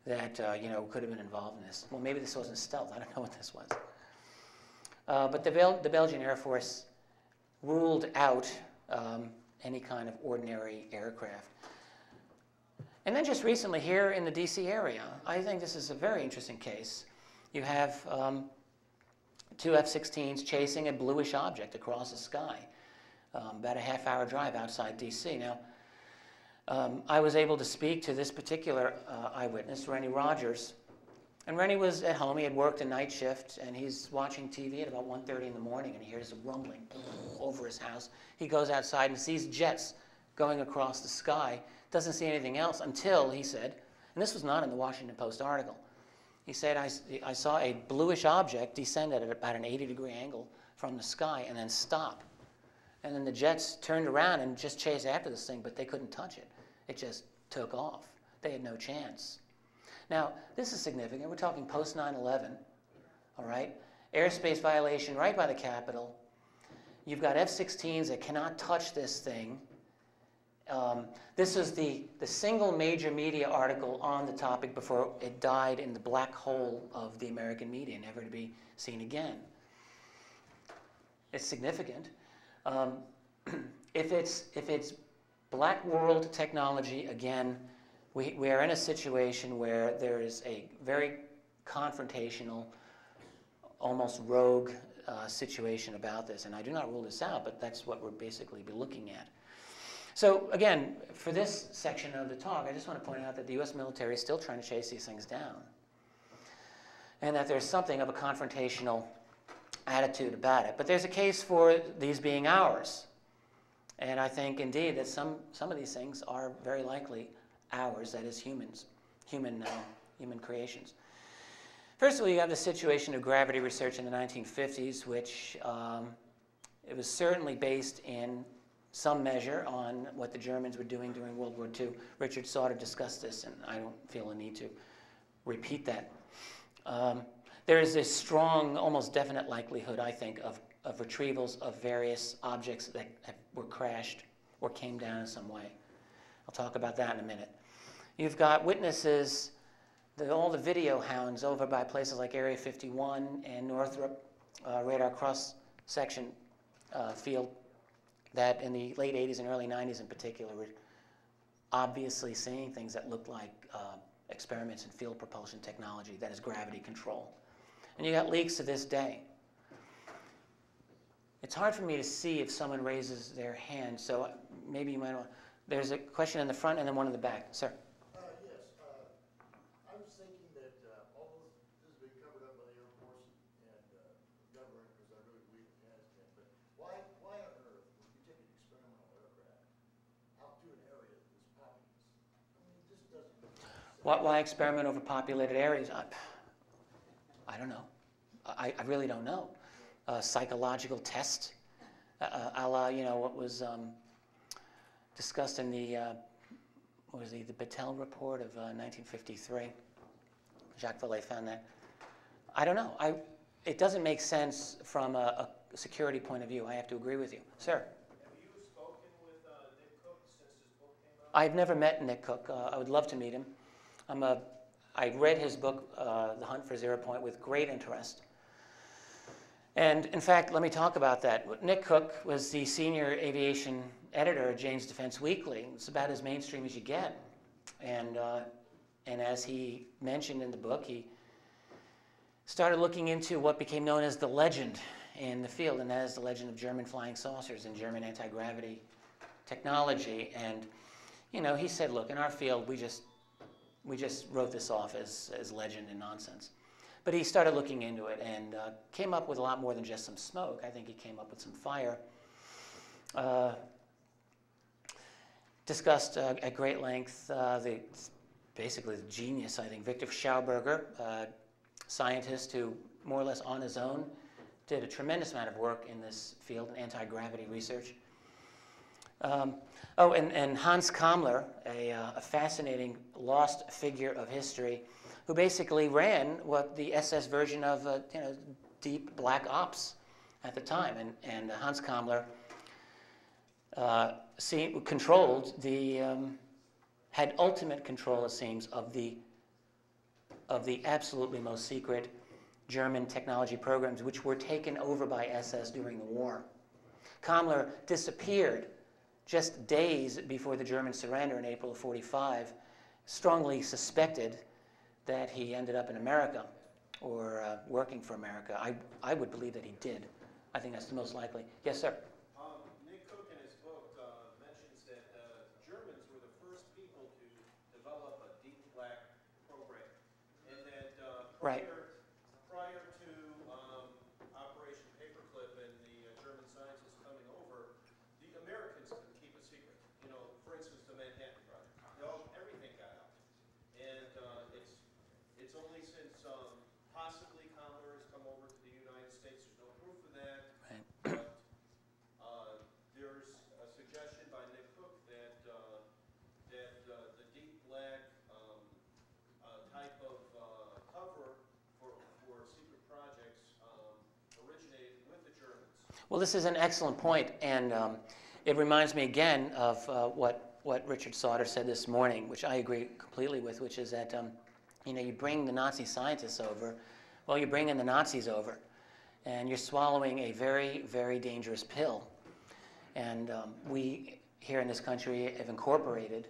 that you know, could have been involved in this. Well, maybe this wasn't stealth. I don't know what this was. But the Belgian Air Force ruled out any kind of ordinary aircraft. And then just recently here in the D.C. area, I think this is a very interesting case. You have 2 F-16s chasing a bluish object across the sky, about a half-hour drive outside D.C. Now, I was able to speak to this particular eyewitness, Rennie Rogers. And Rennie was at home. He had worked a night shift, and he's watching TV at about 1:30 in the morning, and he hears a rumbling over his house. He goes outside and sees jets going across the sky. Doesn't see anything else until, he said, and this was not in the Washington Post article, he said, I saw a bluish object descend at about an 80-degree angle from the sky and then stop. And then the jets turned around and just chased after this thing, but they couldn't touch it. It just took off. They had no chance. Now, this is significant. We're talking post 9/11, all right? Airspace violation right by the Capitol. You've got F-16s that cannot touch this thing. This is the single major media article on the topic before it died in the black hole of the American media, never to be seen again. It's significant. If it's black world technology, again, we are in a situation where there is a very confrontational, almost rogue situation about this. And I do not rule this out, but that's what we're basically be looking at. So again, for this section of the talk, I just want to point out that the U.S. military is still trying to chase these things down. And that there's something of a confrontational attitude about it. But there's a case for these being ours. And I think, indeed, that some of these things are very likely ours, that is human creations. First of all, you have the situation of gravity research in the 1950s, which it was certainly based in some measure on what the Germans were doing during World War II. Richard Sauter discussed this, and I don't feel a need to repeat that. There is a strong, almost definite likelihood, I think, of retrievals of various objects that were crashed or came down in some way. I'll talk about that in a minute. You've got witnesses, all the video hounds over by places like Area 51 and Northrop radar cross-section field that in the late 80s and early 90s in particular were obviously seeing things that looked like experiments in field propulsion technology, that is gravity control. And you got leaks to this day. It's hard for me to see if someone raises their hand, so maybe you might want. There's a question in the front and then one in the back. Sir? Yes. I was thinking that all this has been covered up by the Air Force and government, because I really believe it has been. But why on earth would you take an experimental aircraft out to an area that's populous? I mean, it just doesn't make sense. Why experiment over populated areas? I don't know. I really don't know. Psychological test, a la, what was discussed in the the Battelle report of 1953. Jacques Vallée found that. I don't know. It doesn't make sense from a security point of view. I have to agree with you. Sir? Have you spoken with Nick Cook since his book came out? I've never met Nick Cook. I would love to meet him. I read his book, The Hunt for Zero Point, with great interest. And in fact, let me talk about that. Nick Cook was the senior aviation editor at Jane's Defense Weekly. It's about as mainstream as you get. And as he mentioned in the book, he started looking into what became known as the legend in the field, and that is the legend of German flying saucers and German anti-gravity technology. And, he said, look, in our field, we just wrote this off as legend and nonsense. But he started looking into it and came up with a lot more than just some smoke. I think he came up with some fire. Discussed at great length basically the genius, I think, Victor Schauberger, scientist who more or less on his own did a tremendous amount of work in this field, anti-gravity research. And Hans Kammler, a fascinating lost figure of history, who basically ran what the SS version of deep black ops at the time. And Hans Kammler controlled had ultimate control, it seems, of the absolutely most secret German technology programs, which were taken over by SS during the war. Kammler disappeared just days before the German surrender in April of '45, strongly suspected that he ended up in America or working for America. I would believe that he did. I think that's the most likely. Yes, sir? Nick Cook in his book mentions that Germans were the first people to develop a deep black program, and that prior to Operation Paperclip and the German scientists coming over, the Americans couldn't keep a secret. For instance, the Manhattan Project. Everything got out. And it's only since possibly Kammler has come over to the United States. There's no proof of that. Right. But there's a suggestion by Nick Cook that the deep black type of cover for secret projects originated with the Germans. Well, this is an excellent point, and it reminds me again of what Richard Sauter said this morning, which I agree completely with, which is that you bring the Nazi scientists over, well, you're bringing the Nazis over, and you're swallowing a very, very dangerous pill. And we here in this country have incorporated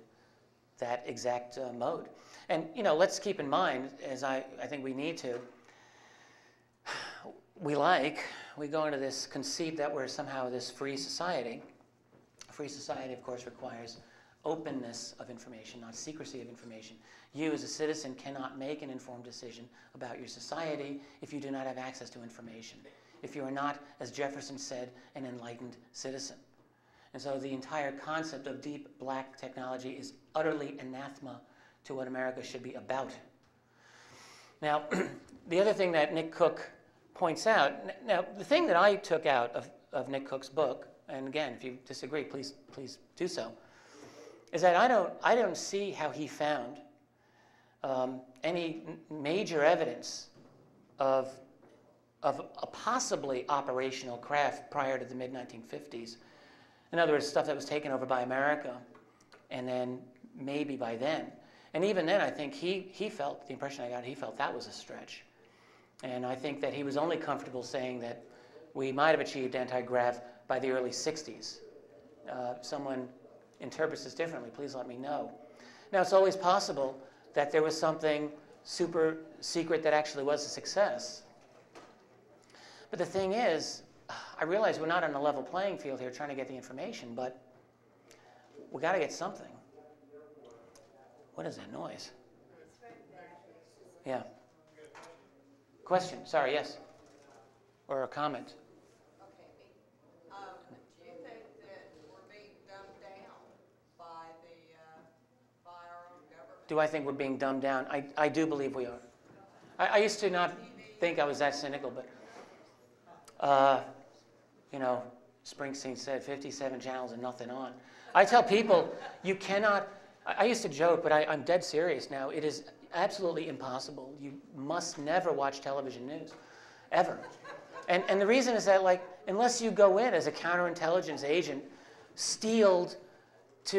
that exact mode. And let's keep in mind, as I think we need to, we go into this conceit that we're somehow this free society. A free society, of course, requires openness of information, not secrecy of information. You, as a citizen, cannot make an informed decision about your society if you do not have access to information, if you are not, as Jefferson said, an enlightened citizen. And so the entire concept of deep black technology is utterly anathema to what America should be about. Now, the other thing that Nick Cook points out, now the thing that I took out of Nick Cook's book, and again, if you disagree, please do so, is that I don't see how he found any major evidence of a possibly operational craft prior to the mid-1950s In other words, stuff that was taken over by America, and then maybe by then. And even then, I think he felt, the impression I got, he felt that was a stretch. And I think that he was only comfortable saying that we might have achieved anti-grav by the early 60s. Someone interprets this differently, please let me know. Now, it's always possible that there was something super secret that actually was a success. But the thing is, I realize we're not on a level playing field here trying to get the information, but we got to get something. What is that noise? Yeah. Question? Sorry, yes. Or a comment? Okay. Do you think that we're being dumbed down by our own government? Do I think we're being dumbed down? I do believe we are. I used to not think I was that cynical, but, you know, Springsteen said 57 channels and nothing on. I tell people, you cannot, I used to joke, but I'm dead serious now. It is absolutely impossible. You must never watch television news, ever. And the reason is that, like, unless you go in as a counterintelligence agent, steeled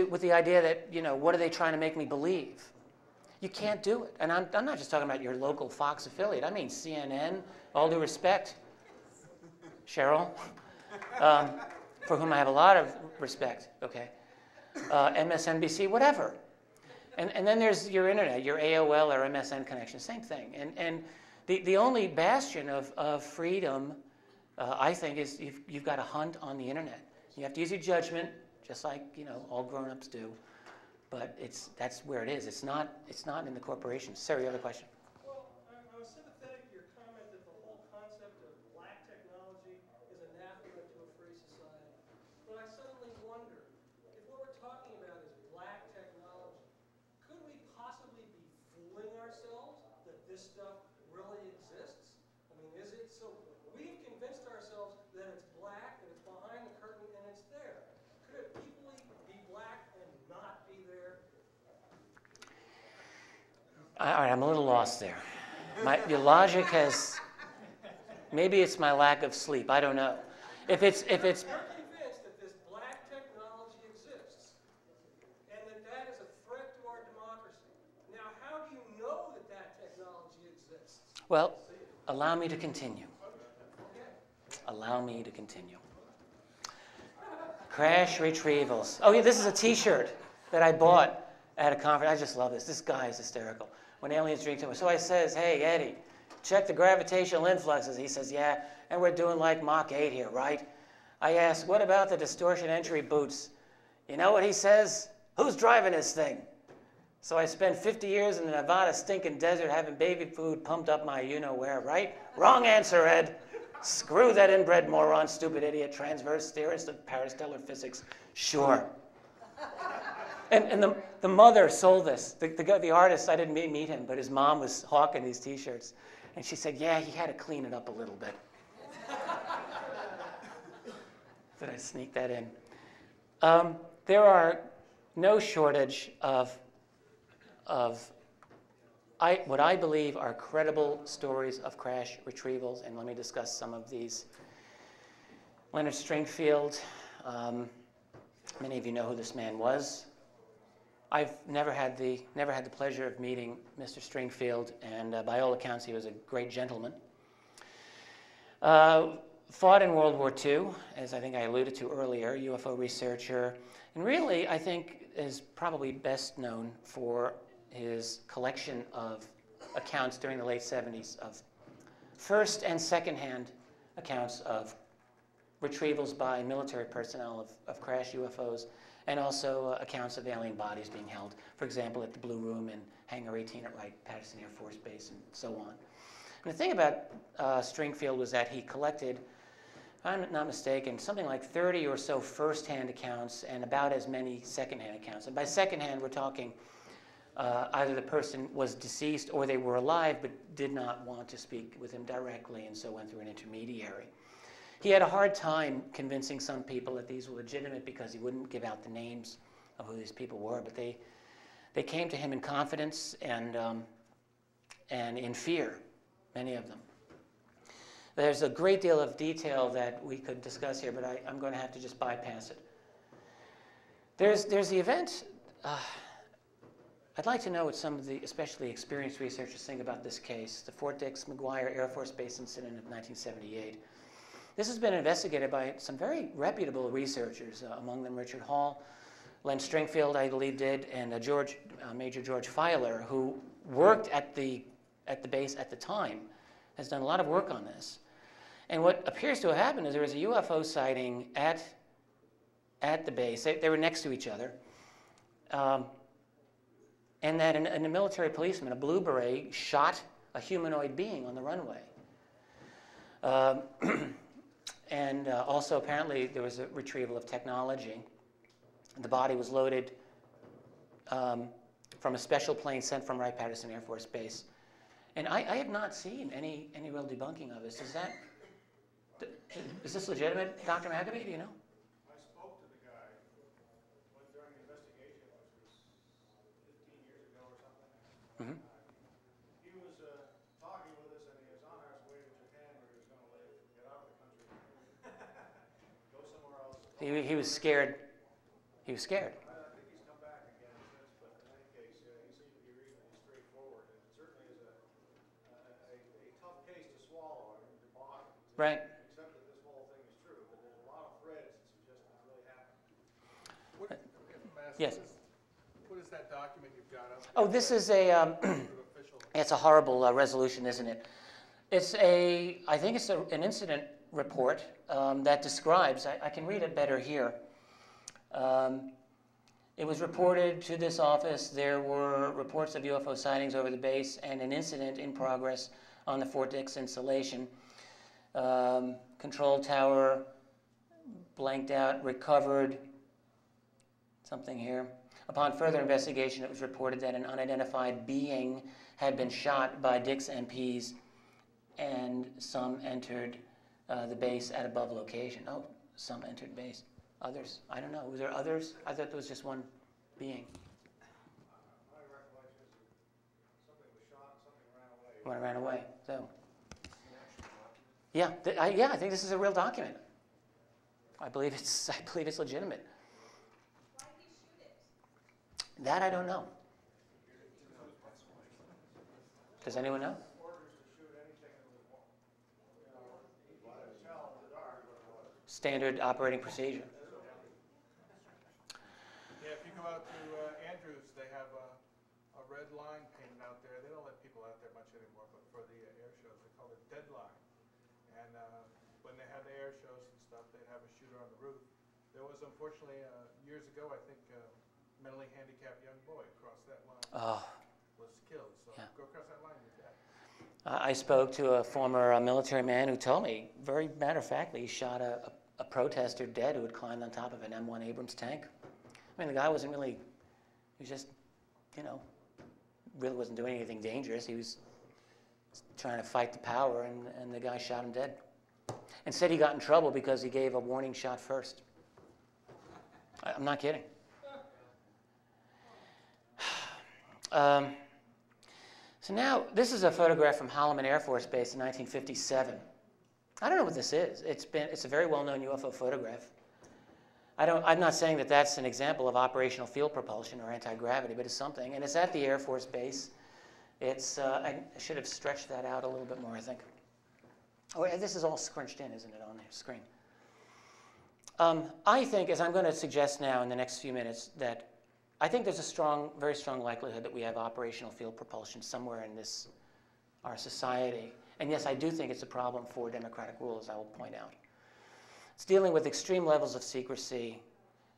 with the idea that, you know, what are they trying to make me believe? You can't do it. And I'm not just talking about your local Fox affiliate. I mean CNN, all due respect, Cheryl, for whom I have a lot of respect, okay? MSNBC, whatever. And then there's your internet, your AOL or MSN connection, same thing. And the only bastion of freedom, I think, is you've got to hunt on the internet. You have to use your judgment, just like, you know, all grown-ups do. But that's where it is. It's not in the corporations. Sarah, you have a question? Well, I was sympathetic to your comment that the whole concept of black technology is anathema to a free society. But I suddenly wonder, if what we're talking about is black technology, could we possibly be fooling ourselves that this stuff really exists? I mean, is it so? We've convinced ourselves that it's black, that it's behind the curtain, and it's there. Could it equally be black and not be there? All right, I'm a little lost there. Your logic has, maybe it's my lack of sleep. I don't know. If it's You're convinced that this black technology exists, and that is a threat to our democracy. Now, how do you know that that technology exists? well, allow me to continue. Allow me to continue. Crash retrievals. Oh yeah, this is a T-shirt that I bought at a conference. I just love this. This guy is hysterical. When aliens drink too much. So I says, hey, Eddie, check the gravitational influxes. He says, yeah, and we're doing like Mach 8 here, right? I ask, what about the distortion entry boots? You know what he says? Who's driving this thing? So I spent 50 years in the Nevada stinking desert having baby food pumped up my you-know-where, right? Wrong answer, Ed. Screw that inbred moron, stupid idiot, transverse theorist of parastellar physics. Sure. And the mother sold this. The artist, I didn't meet him, but his mom was hawking these T-shirts. And she said, yeah, he had to clean it up a little bit. Did I sneak that in? There are no shortage of what I believe are credible stories of crash retrievals, and let me discuss some of these. Leonard Stringfield, many of you know who this man was. I've never had the pleasure of meeting Mr. Stringfield, and by all accounts, he was a great gentleman. Fought in World War II, as I think I alluded to earlier, UFO researcher, and really, I think, is probably best known for his collection of accounts during the late 70s of first and second-hand accounts of retrievals by military personnel of crashed UFOs, and also accounts of alien bodies being held, for example, at the Blue Room in Hangar 18 at Wright-Patterson Air Force Base, and so on. And the thing about Stringfield was that he collected, if I'm not mistaken, something like 30 or so first-hand accounts and about as many second-hand accounts. And by second-hand, we're talking either the person was deceased or they were alive but did not want to speak with him directly, and so went through an intermediary. He had a hard time convincing some people that these were legitimate because he wouldn't give out the names of who these people were, but they came to him in confidence and in fear, many of them. There's a great deal of detail that we could discuss here, but I'm going to have to just bypass it. There's the event. I'd like to know what some of the especially experienced researchers think about this case, the Fort Dix McGuire Air Force Base incident of 1978. This has been investigated by some very reputable researchers, among them Richard Hall, Len Stringfield, I believe, did, and Major George Filer, who worked at the base at the time, has done a lot of work on this. And what appears to have happened is there was a UFO sighting at the base. They were next to each other. And that a military policeman, a blue beret, shot a humanoid being on the runway. And also, apparently, there was a retrieval of technology. The body was loaded from a special plane sent from Wright-Patterson Air Force Base. And I have not seen any real debunking of this. Is this legitimate, Dr. McAbee? Do you know? I spoke to the guy during the investigation, which was 15 years ago or something. Mm-hmm. He was talking with us, and he was on our way to Japan, where he was going to live, get out of the country, go somewhere else. He was scared. He was scared. I think he's come back again since, but in any case, he seemed to be reasonably straightforward. And it certainly is a tough case to swallow. I mean, to bottom. Right. Accept that this whole thing is true, but there's a lot of threads that suggest that it really happened. Yes. What is that document you've got up? Oh, this is it's a horrible resolution, isn't it? I think it's an incident report that describes, I can read it better here. It was reported to this office there were reports of UFO sightings over the base and an incident in progress on the Fort Dix installation. Control tower blanked out, recovered, something here. Upon further investigation, it was reported that an unidentified being had been shot by Dix MPs and some entered the base at above location. Oh, some entered base. Others? I don't know. Was there others? I thought there was just one being. My recollection is something was shot and something ran away. One ran away. So, I think this is a real document. I believe it's legitimate. Why did he shoot it? That I don't know. Does anyone know? Orders to shoot anything that was, you couldn't tell in the dark what it was. Standard operating procedure. Yeah, if you go out to Andrews, they have a red line painted out there. They don't let people out there much anymore, but for the air shows, they call it dead line. And when they have the air shows and stuff, they'd have a shooter on the roof. There was, unfortunately, years ago, I think, mentally handicapped young boy crossed that line. Oh. Was killed. So go across that line with that. I spoke to a former military man who told me, very matter-of-factly, he shot a protester dead who had climbed on top of an M1 Abrams tank. I mean, the guy wasn't really, he was just, really wasn't doing anything dangerous. He was trying to fight the power, and the guy shot him dead. And said he got in trouble because he gave a warning shot first. I'm not kidding. So now, this is a photograph from Holloman Air Force Base in 1957. I don't know what this is. It's a very well-known UFO photograph. I'm not saying that that's an example of operational field propulsion or anti-gravity, but it's something. And it's at the Air Force Base. I should have stretched that out a little bit more, I think. Oh, this is all scrunched in, isn't it, on the screen? I think, as I'm going to suggest now in the next few minutes, that I think there's a very strong likelihood that we have operational field propulsion somewhere in our society. And yes, I do think it's a problem for democratic rule, as I will point out. It's dealing with extreme levels of secrecy,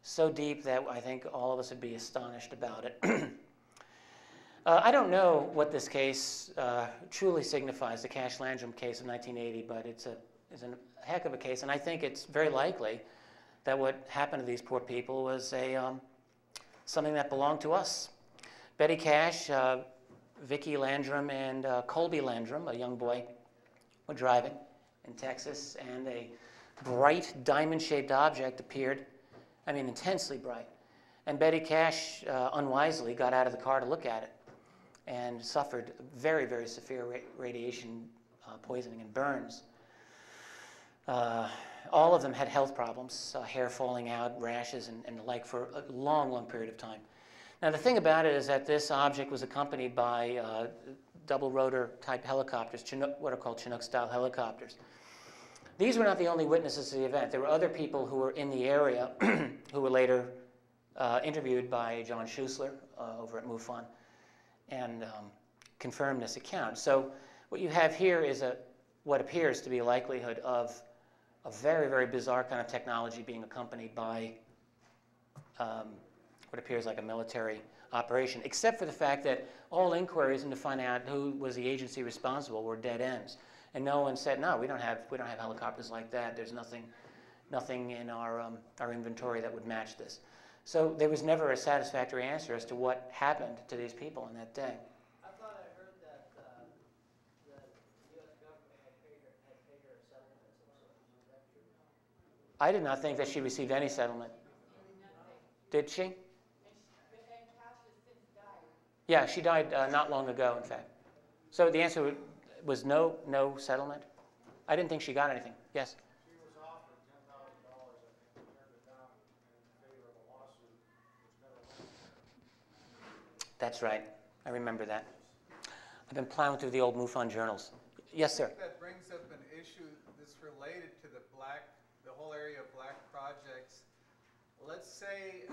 so deep that I think all of us would be astonished about it. I don't know what this case truly signifies, the Cash Landrum case of 1980, but it's a heck of a case, and I think it's very likely that what happened to these poor people was something that belonged to us. Betty Cash, Vicki Landrum, and Colby Landrum, a young boy, were driving in Texas, and a bright diamond-shaped object appeared, intensely bright. And Betty Cash unwisely got out of the car to look at it and suffered very, very severe radiation poisoning and burns. all of them had health problems, hair falling out, rashes, and the like for a long, long period of time. Now, the thing about it is that this object was accompanied by double rotor type helicopters, what are called Chinook-style helicopters. These were not the only witnesses to the event. There were other people who were in the area who were later interviewed by John Schuessler over at MUFON and confirmed this account. So what you have here is what appears to be a likelihood of a very, very bizarre kind of technology being accompanied by what appears like a military operation, except for the fact that all inquiries into finding out who was the agency responsible were dead ends. And no one said, no, we don't have helicopters like that. There's nothing in our inventory that would match this. So there was never a satisfactory answer as to what happened to these people on that day. I thought I heard that the U.S. government had paid her a settlement of some sort. Is that true? I did not think that she received any settlement. Did she? And Tasha since died. Yeah, she died not long ago, in fact. So the answer was no settlement? I didn't think she got anything. Yes? She was offered $10,000, I think, and turned it down in favor of a lawsuit, which never went. That's right. I remember that. I've been plowing through the old MUFON journals. Yes, sir. That brings up an issue that's related to the whole area of black projects. Let's say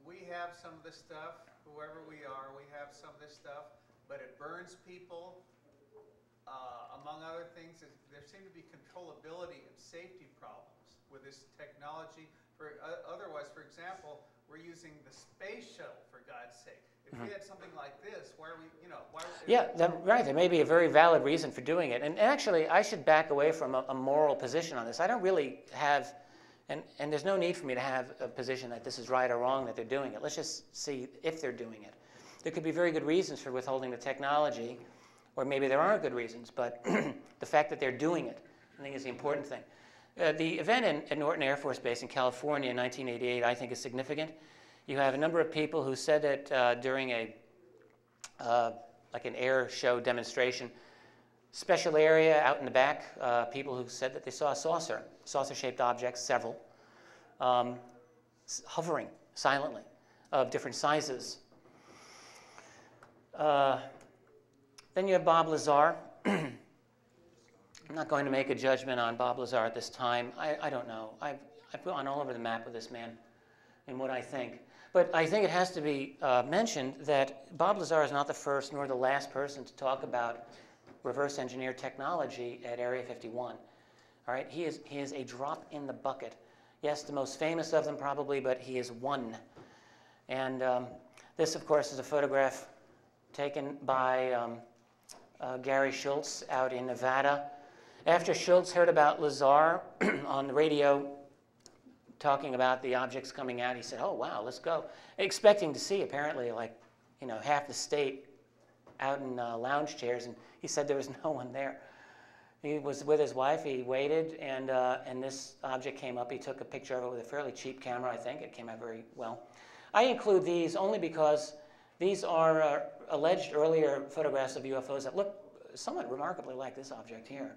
we have some of this stuff, whoever we are, we have some of this stuff, but it burns people. Among other things, there seem to be controllability and safety problems with this technology. Otherwise, for example, we're using the space shuttle, for God's sake. If we had something like this, why are we, Right. There may be a very valid reason for doing it. And actually, I should back away from a moral position on this. I don't really have, and there's no need for me to have a position that this is right or wrong that they're doing it. Let's just see if they're doing it. There could be very good reasons for withholding the technology, or maybe there aren't good reasons, but the fact that they're doing it, I think, is the important thing. The event at Norton Air Force Base in California in 1988, I think, is significant. You have a number of people who said that during like an air show demonstration, special area out in the back, people who said that they saw a saucer-shaped objects, several, hovering silently, of different sizes. Then you have Bob Lazar. I'm not going to make a judgment on Bob Lazar at this time. I don't know. I've gone all over the map with this man and what I think. But I think it has to be mentioned that Bob Lazar is not the first nor the last person to talk about reverse engineered technology at Area 51. All right? He is a drop in the bucket. Yes, the most famous of them probably, but he is one. And this, of course, is a photograph taken by Gary Schultz out in Nevada. After Schultz heard about Lazar on the radio talking about the objects coming out, he said, oh, wow, let's go. Expecting to see, apparently, like, half the state out in lounge chairs, and he said there was no one there. He was with his wife, he waited, and this object came up. He took a picture of it with a fairly cheap camera, I think. It came out very well. I include these only because these are alleged earlier photographs of UFOs that look somewhat remarkably like this object here.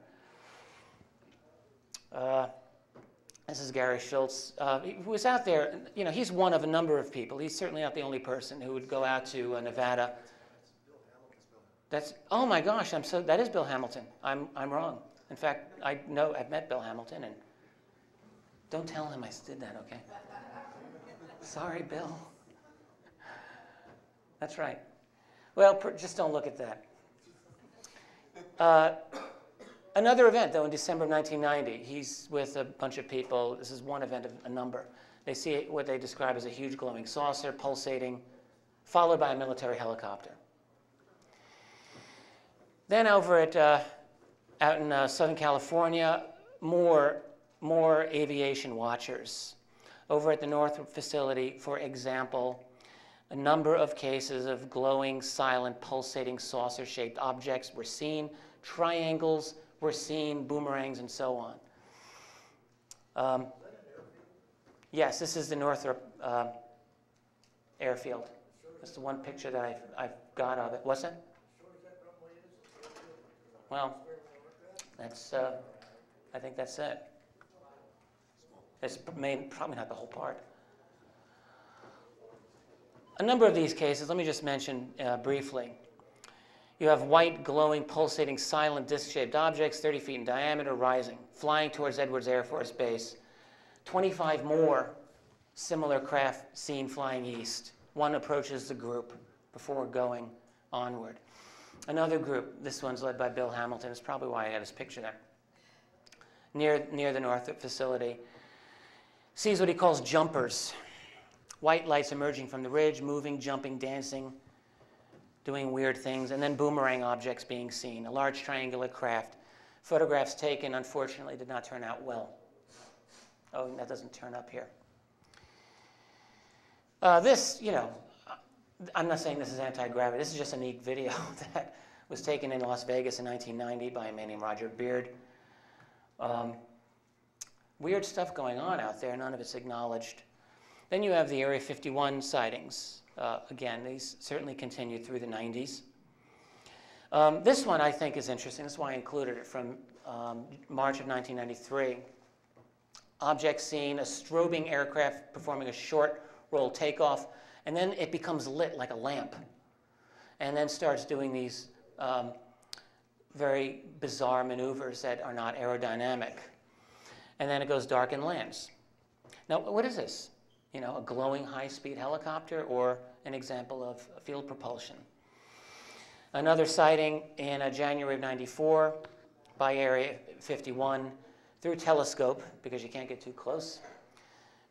This is Gary Schultz. He was out there. He's one of a number of people. He's certainly not the only person who would go out to Nevada. Oh my gosh! That is Bill Hamilton. I'm wrong. In fact, I've met Bill Hamilton, and don't tell him I did that. Okay. Sorry, Bill. That's right. Well, just don't look at that. Another event, though, in December of 1990, he's with a bunch of people. This is one event of a number. They see what they describe as a huge glowing saucer, pulsating, followed by a military helicopter. Then over at out in Southern California, more aviation watchers. Over at the Northrop facility, for example, a number of cases of glowing, silent, pulsating, saucer-shaped objects were seen. Triangles were seen, boomerangs, and so on. Yes, this is the Northrop airfield. That's the one picture that I've got of it. What's that? Well, that's I think that's it. It's probably not the whole part. A number of these cases, let me just mention briefly. You have white, glowing, pulsating, silent, disc-shaped objects, 30 feet in diameter, rising, flying towards Edwards Air Force Base. 25 more similar craft seen flying east. One approaches the group before going onward. Another group, this one's led by Bill Hamilton, is probably why I had his picture there, near the Northrop facility, sees what he calls jumpers. White lights emerging from the ridge, moving, jumping, dancing, doing weird things, and then boomerang objects being seen. A large triangular craft. Photographs taken, unfortunately, did not turn out well. Oh, that doesn't turn up here. This, you know, I'm not saying this is anti-gravity. This is just a neat video that was taken in Las Vegas in 1990 by a man named Roger Beard. Weird stuff going on out there. None of it's acknowledged. Then you have the Area 51 sightings. Again, these certainly continued through the 90s. This one I think is interesting. That's why I included it, from March of 1993. Object seen, a strobing aircraft performing a short roll takeoff, and then it becomes lit like a lamp, and then starts doing these very bizarre maneuvers that are not aerodynamic. And then it goes dark and lands. Now, what is this? You know, a glowing high-speed helicopter, or an example of field propulsion? Another sighting in January of '94 by Area 51 through telescope, because you can't get too close,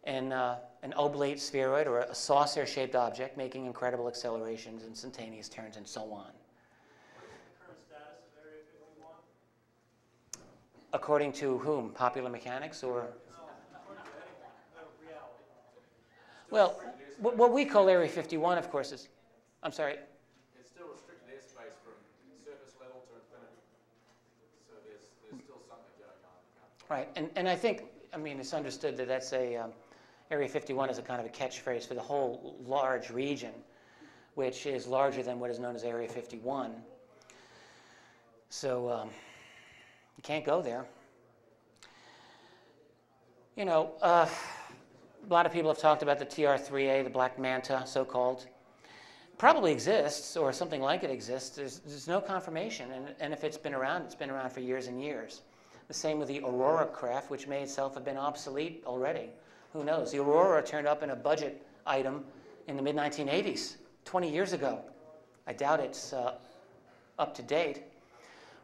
and an oblate spheroid, or a saucer-shaped object, making incredible accelerations, instantaneous turns, and so on. What is the current status of Area 51? According to whom? Popular mechanics, or? Well, what we call Area 51, of course, is, I'm sorry? It's still restricted airspace from surface level to infinity. So there's still something going on. Right, and I think, I mean, it's understood that that's a, Area 51 is a kind of a catchphrase for the whole large region, which is larger than what is known as Area 51. So you can't go there. You know, a lot of people have talked about the TR-3A, the black manta, so-called. Probably exists, or something like it exists. There's no confirmation, and if it's been around for years and years. The same with the Aurora craft, which may itself have been obsolete already. Who knows? The Aurora turned up in a budget item in the mid-1980s, 20 years ago. I doubt it's up to date.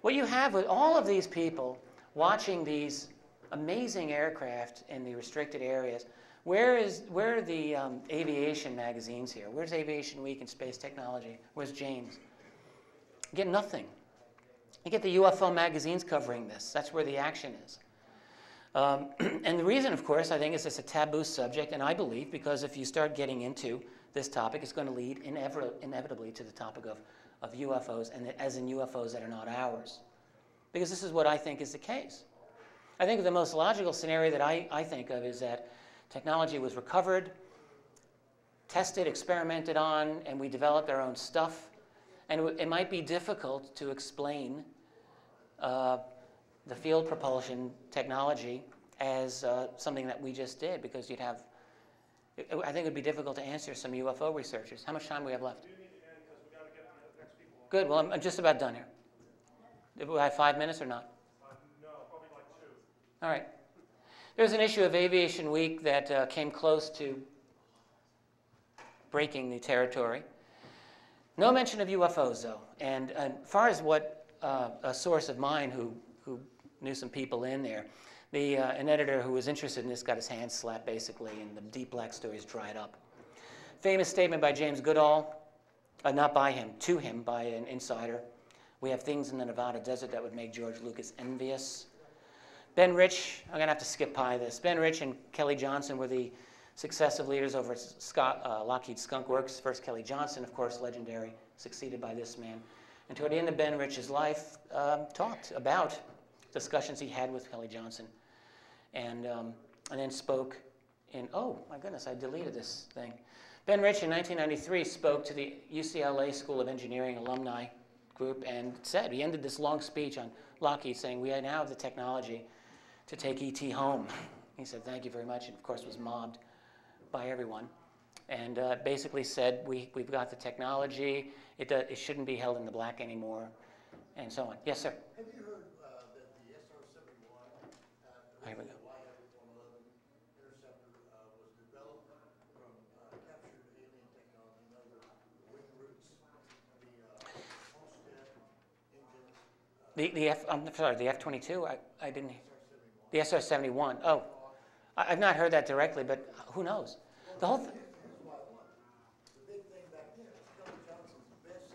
What you have with all of these people watching these amazing aircraft in the restricted areas, where are the aviation magazines here? Where's Aviation Week and Space Technology? Where's James? You get nothing. You get the UFO magazines covering this. That's where the action is. And the reason, of course, I think is it's a taboo subject, and I believe because if you start getting into this topic, it's going to lead inevitably to the topic of UFOs, and as in UFOs that are not ours. Because this is what I think is the case. I think the most logical scenario that I think of is that technology was recovered, tested, experimented on, and we developed our own stuff. And it might be difficult to explain the field propulsion technology as something that we just did, because you'd have, I think it would be difficult to answer some UFO researchers. How much time do we have left? We do need to end because we've got to get the next people. Good, well, I'm just about done here. Do I have 5 minutes or not? No, probably like 2. All right. There's an issue of Aviation Week that came close to breaking the territory. No mention of UFOs, though. And as far as what a source of mine who knew some people in there, an editor who was interested in this got his hands slapped, basically, and the deep black stories dried up. Famous statement by James Goodall, not by him, to him by an insider. We have things in the Nevada desert that would make George Lucas envious. Ben Rich, I'm going to have to skip by this. Ben Rich and Kelly Johnson were the successive leaders over at Lockheed Skunk Works. First Kelly Johnson, of course, legendary, succeeded by this man. And toward the end of Ben Rich's life, talked about discussions he had with Kelly Johnson. And then spoke in, oh my goodness, I deleted this thing. Ben Rich in 1993 spoke to the UCLA School of Engineering alumni group and said, he ended this long speech on Lockheed saying, we now have the technology to take E.T. home. He said, thank you very much, and of course was mobbed by everyone. And basically said, we've got the technology, it shouldn't be held in the black anymore, and so on. Yes, sir? Have you heard that the SR-71, Here we go. YF-111 interceptor was developed from captured alien technology, known as wing roots, the Homestead engines? I'm sorry, the F-22? I didn't hear. The SR-71. Oh, I've not heard that directly, but who knows? The whole thing. Here's what I want. The big thing back then was Kelly Johnson's best.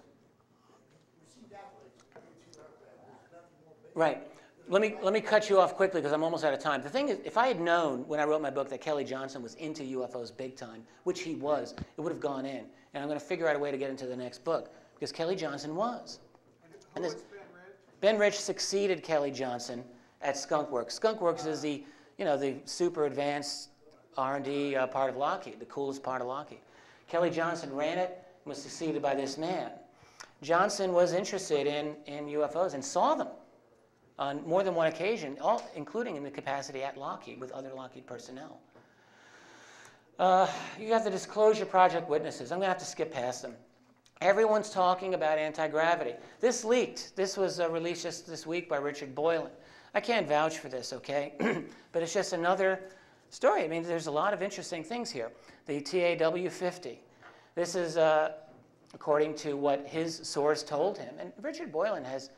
Received accolades for the U-2 aircraft. There's nothing more basic. Right. Let me cut you off quickly because I'm almost out of time. The thing is, if I had known when I wrote my book that Kelly Johnson was into UFOs big time, which he was, it would have gone in. And I'm going to figure out a way to get into the next book because Kelly Johnson was. Who was Ben Rich? Ben Rich succeeded Kelly Johnson at Skunk Works. Skunk Works is the super advanced R&D part of Lockheed, the coolest part of Lockheed. Kelly Johnson ran it and was succeeded by this man. Johnson was interested in UFOs and saw them on more than one occasion, including in the capacity at Lockheed with other Lockheed personnel. You got the Disclosure Project witnesses. I'm going to have to skip past them. Everyone's talking about anti-gravity. This leaked. This was released just this week by Richard Dolan. I can't vouch for this, okay? But it's just another story. I mean, there's a lot of interesting things here. The TAW-50. This is according to what his source told him. And Richard Dolan has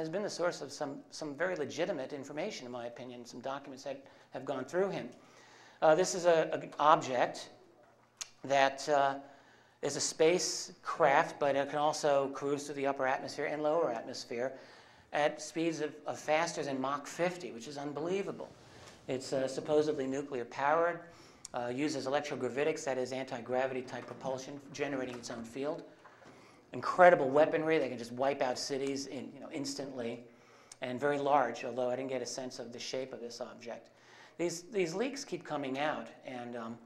been the source of some very legitimate information, in my opinion, some documents that have gone through him. This is an object that is a spacecraft, but it can also cruise through the upper atmosphere and lower atmosphere at speeds of faster than Mach 50, which is unbelievable. It's supposedly nuclear powered, uses electrogravitics, that is anti-gravity type propulsion, generating its own field. Incredible weaponry. They can just wipe out cities instantly, and very large, although I didn't get a sense of the shape of this object. These leaks keep coming out, and I'm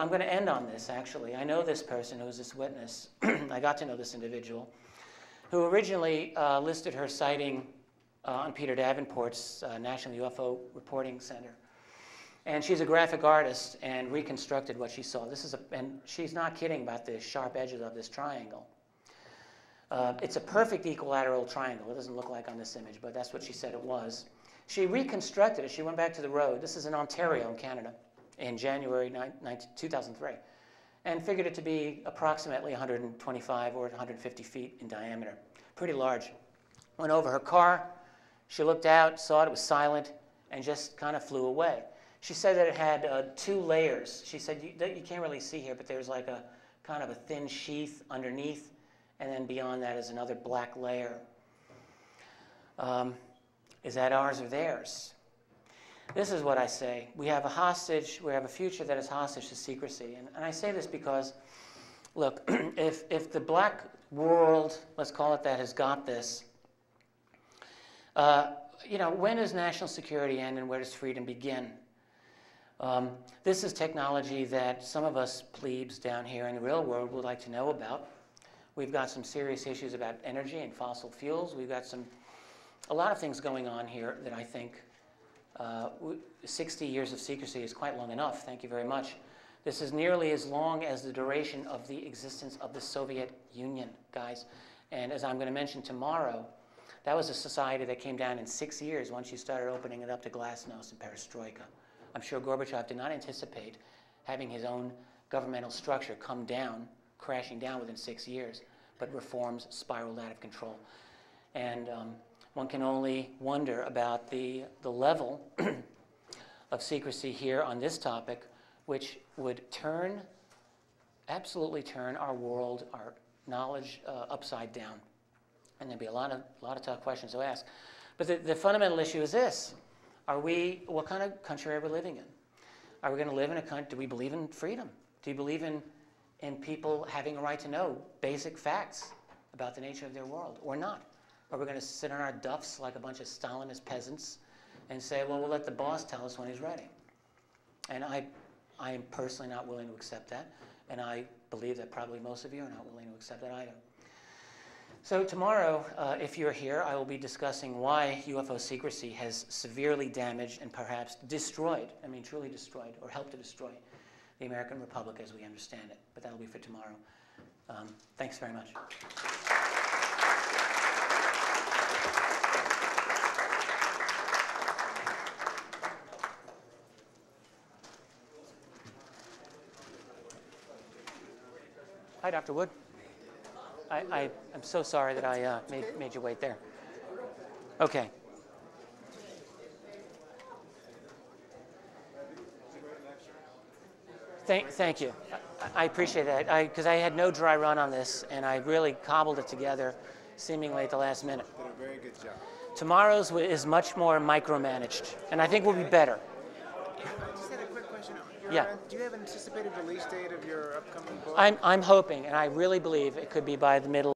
going to end on this, actually. I know this person who was this witness. I got to know this individual, who originally listed her sighting on Peter Davenport's National UFO Reporting Center. And she's a graphic artist and reconstructed what she saw. And she's not kidding about the sharp edges of this triangle. It's a perfect equilateral triangle. It doesn't look like on this image, but that's what she said it was. She reconstructed it. She went back to the road. This is in Ontario, in Canada, in January 2003, and figured it to be approximately 125 or 150 feet in diameter. Pretty large. Went over her car. She looked out, saw it was silent, and just kind of flew away. She said that it had 2 layers. She said, you can't really see here, but there's like a kind of a thin sheath underneath, and then beyond that is another black layer. Is that ours or theirs? This is what I say. We have a hostage, we have a future that is hostage to secrecy. And I say this because, look, if the black world, let's call it that, has got this, when does national security end and where does freedom begin? This is technology that some of us plebes down here in the real world would like to know about. We've got some serious issues about energy and fossil fuels. We've got a lot of things going on here that I think 60 years of secrecy is quite long enough. Thank you very much. This is nearly as long as the duration of the existence of the Soviet Union, guys. And as I'm going to mention tomorrow, that was a society that came down in 6 years once you started opening it up to glasnost and perestroika. I'm sure Gorbachev did not anticipate having his own governmental structure come down, crashing down within 6 years, but reforms spiraled out of control. And one can only wonder about the level of secrecy here on this topic, which would absolutely turn our world, our knowledge upside down. And there'd be a lot of tough questions to ask. But the fundamental issue is this. What kind of country are we living in? Are we going to live in a country, do we believe in freedom? Do you believe in people having a right to know basic facts about the nature of their world, or not? Are we going to sit on our duffs like a bunch of Stalinist peasants and say, well, we'll let the boss tell us when he's ready? And I am personally not willing to accept that, and I believe that probably most of you are not willing to accept that either. So tomorrow, if you're here, I will be discussing why UFO secrecy has severely damaged and perhaps destroyed, I mean truly destroyed, or helped to destroy the American Republic as we understand it. But that'll be for tomorrow. Thanks very much. Hi, Dr. Wood. I'm so sorry that I made you wait there. Okay. Thank you. I appreciate that. Because I had no dry run on this, and I really cobbled it together seemingly at the last minute. Did a very good job. Tomorrow's is much more micromanaged, and I think will be better. I just had a quick question. Yeah. Do you have an anticipated release date of your upcoming book? I'm hoping, and I really believe it could be by the middle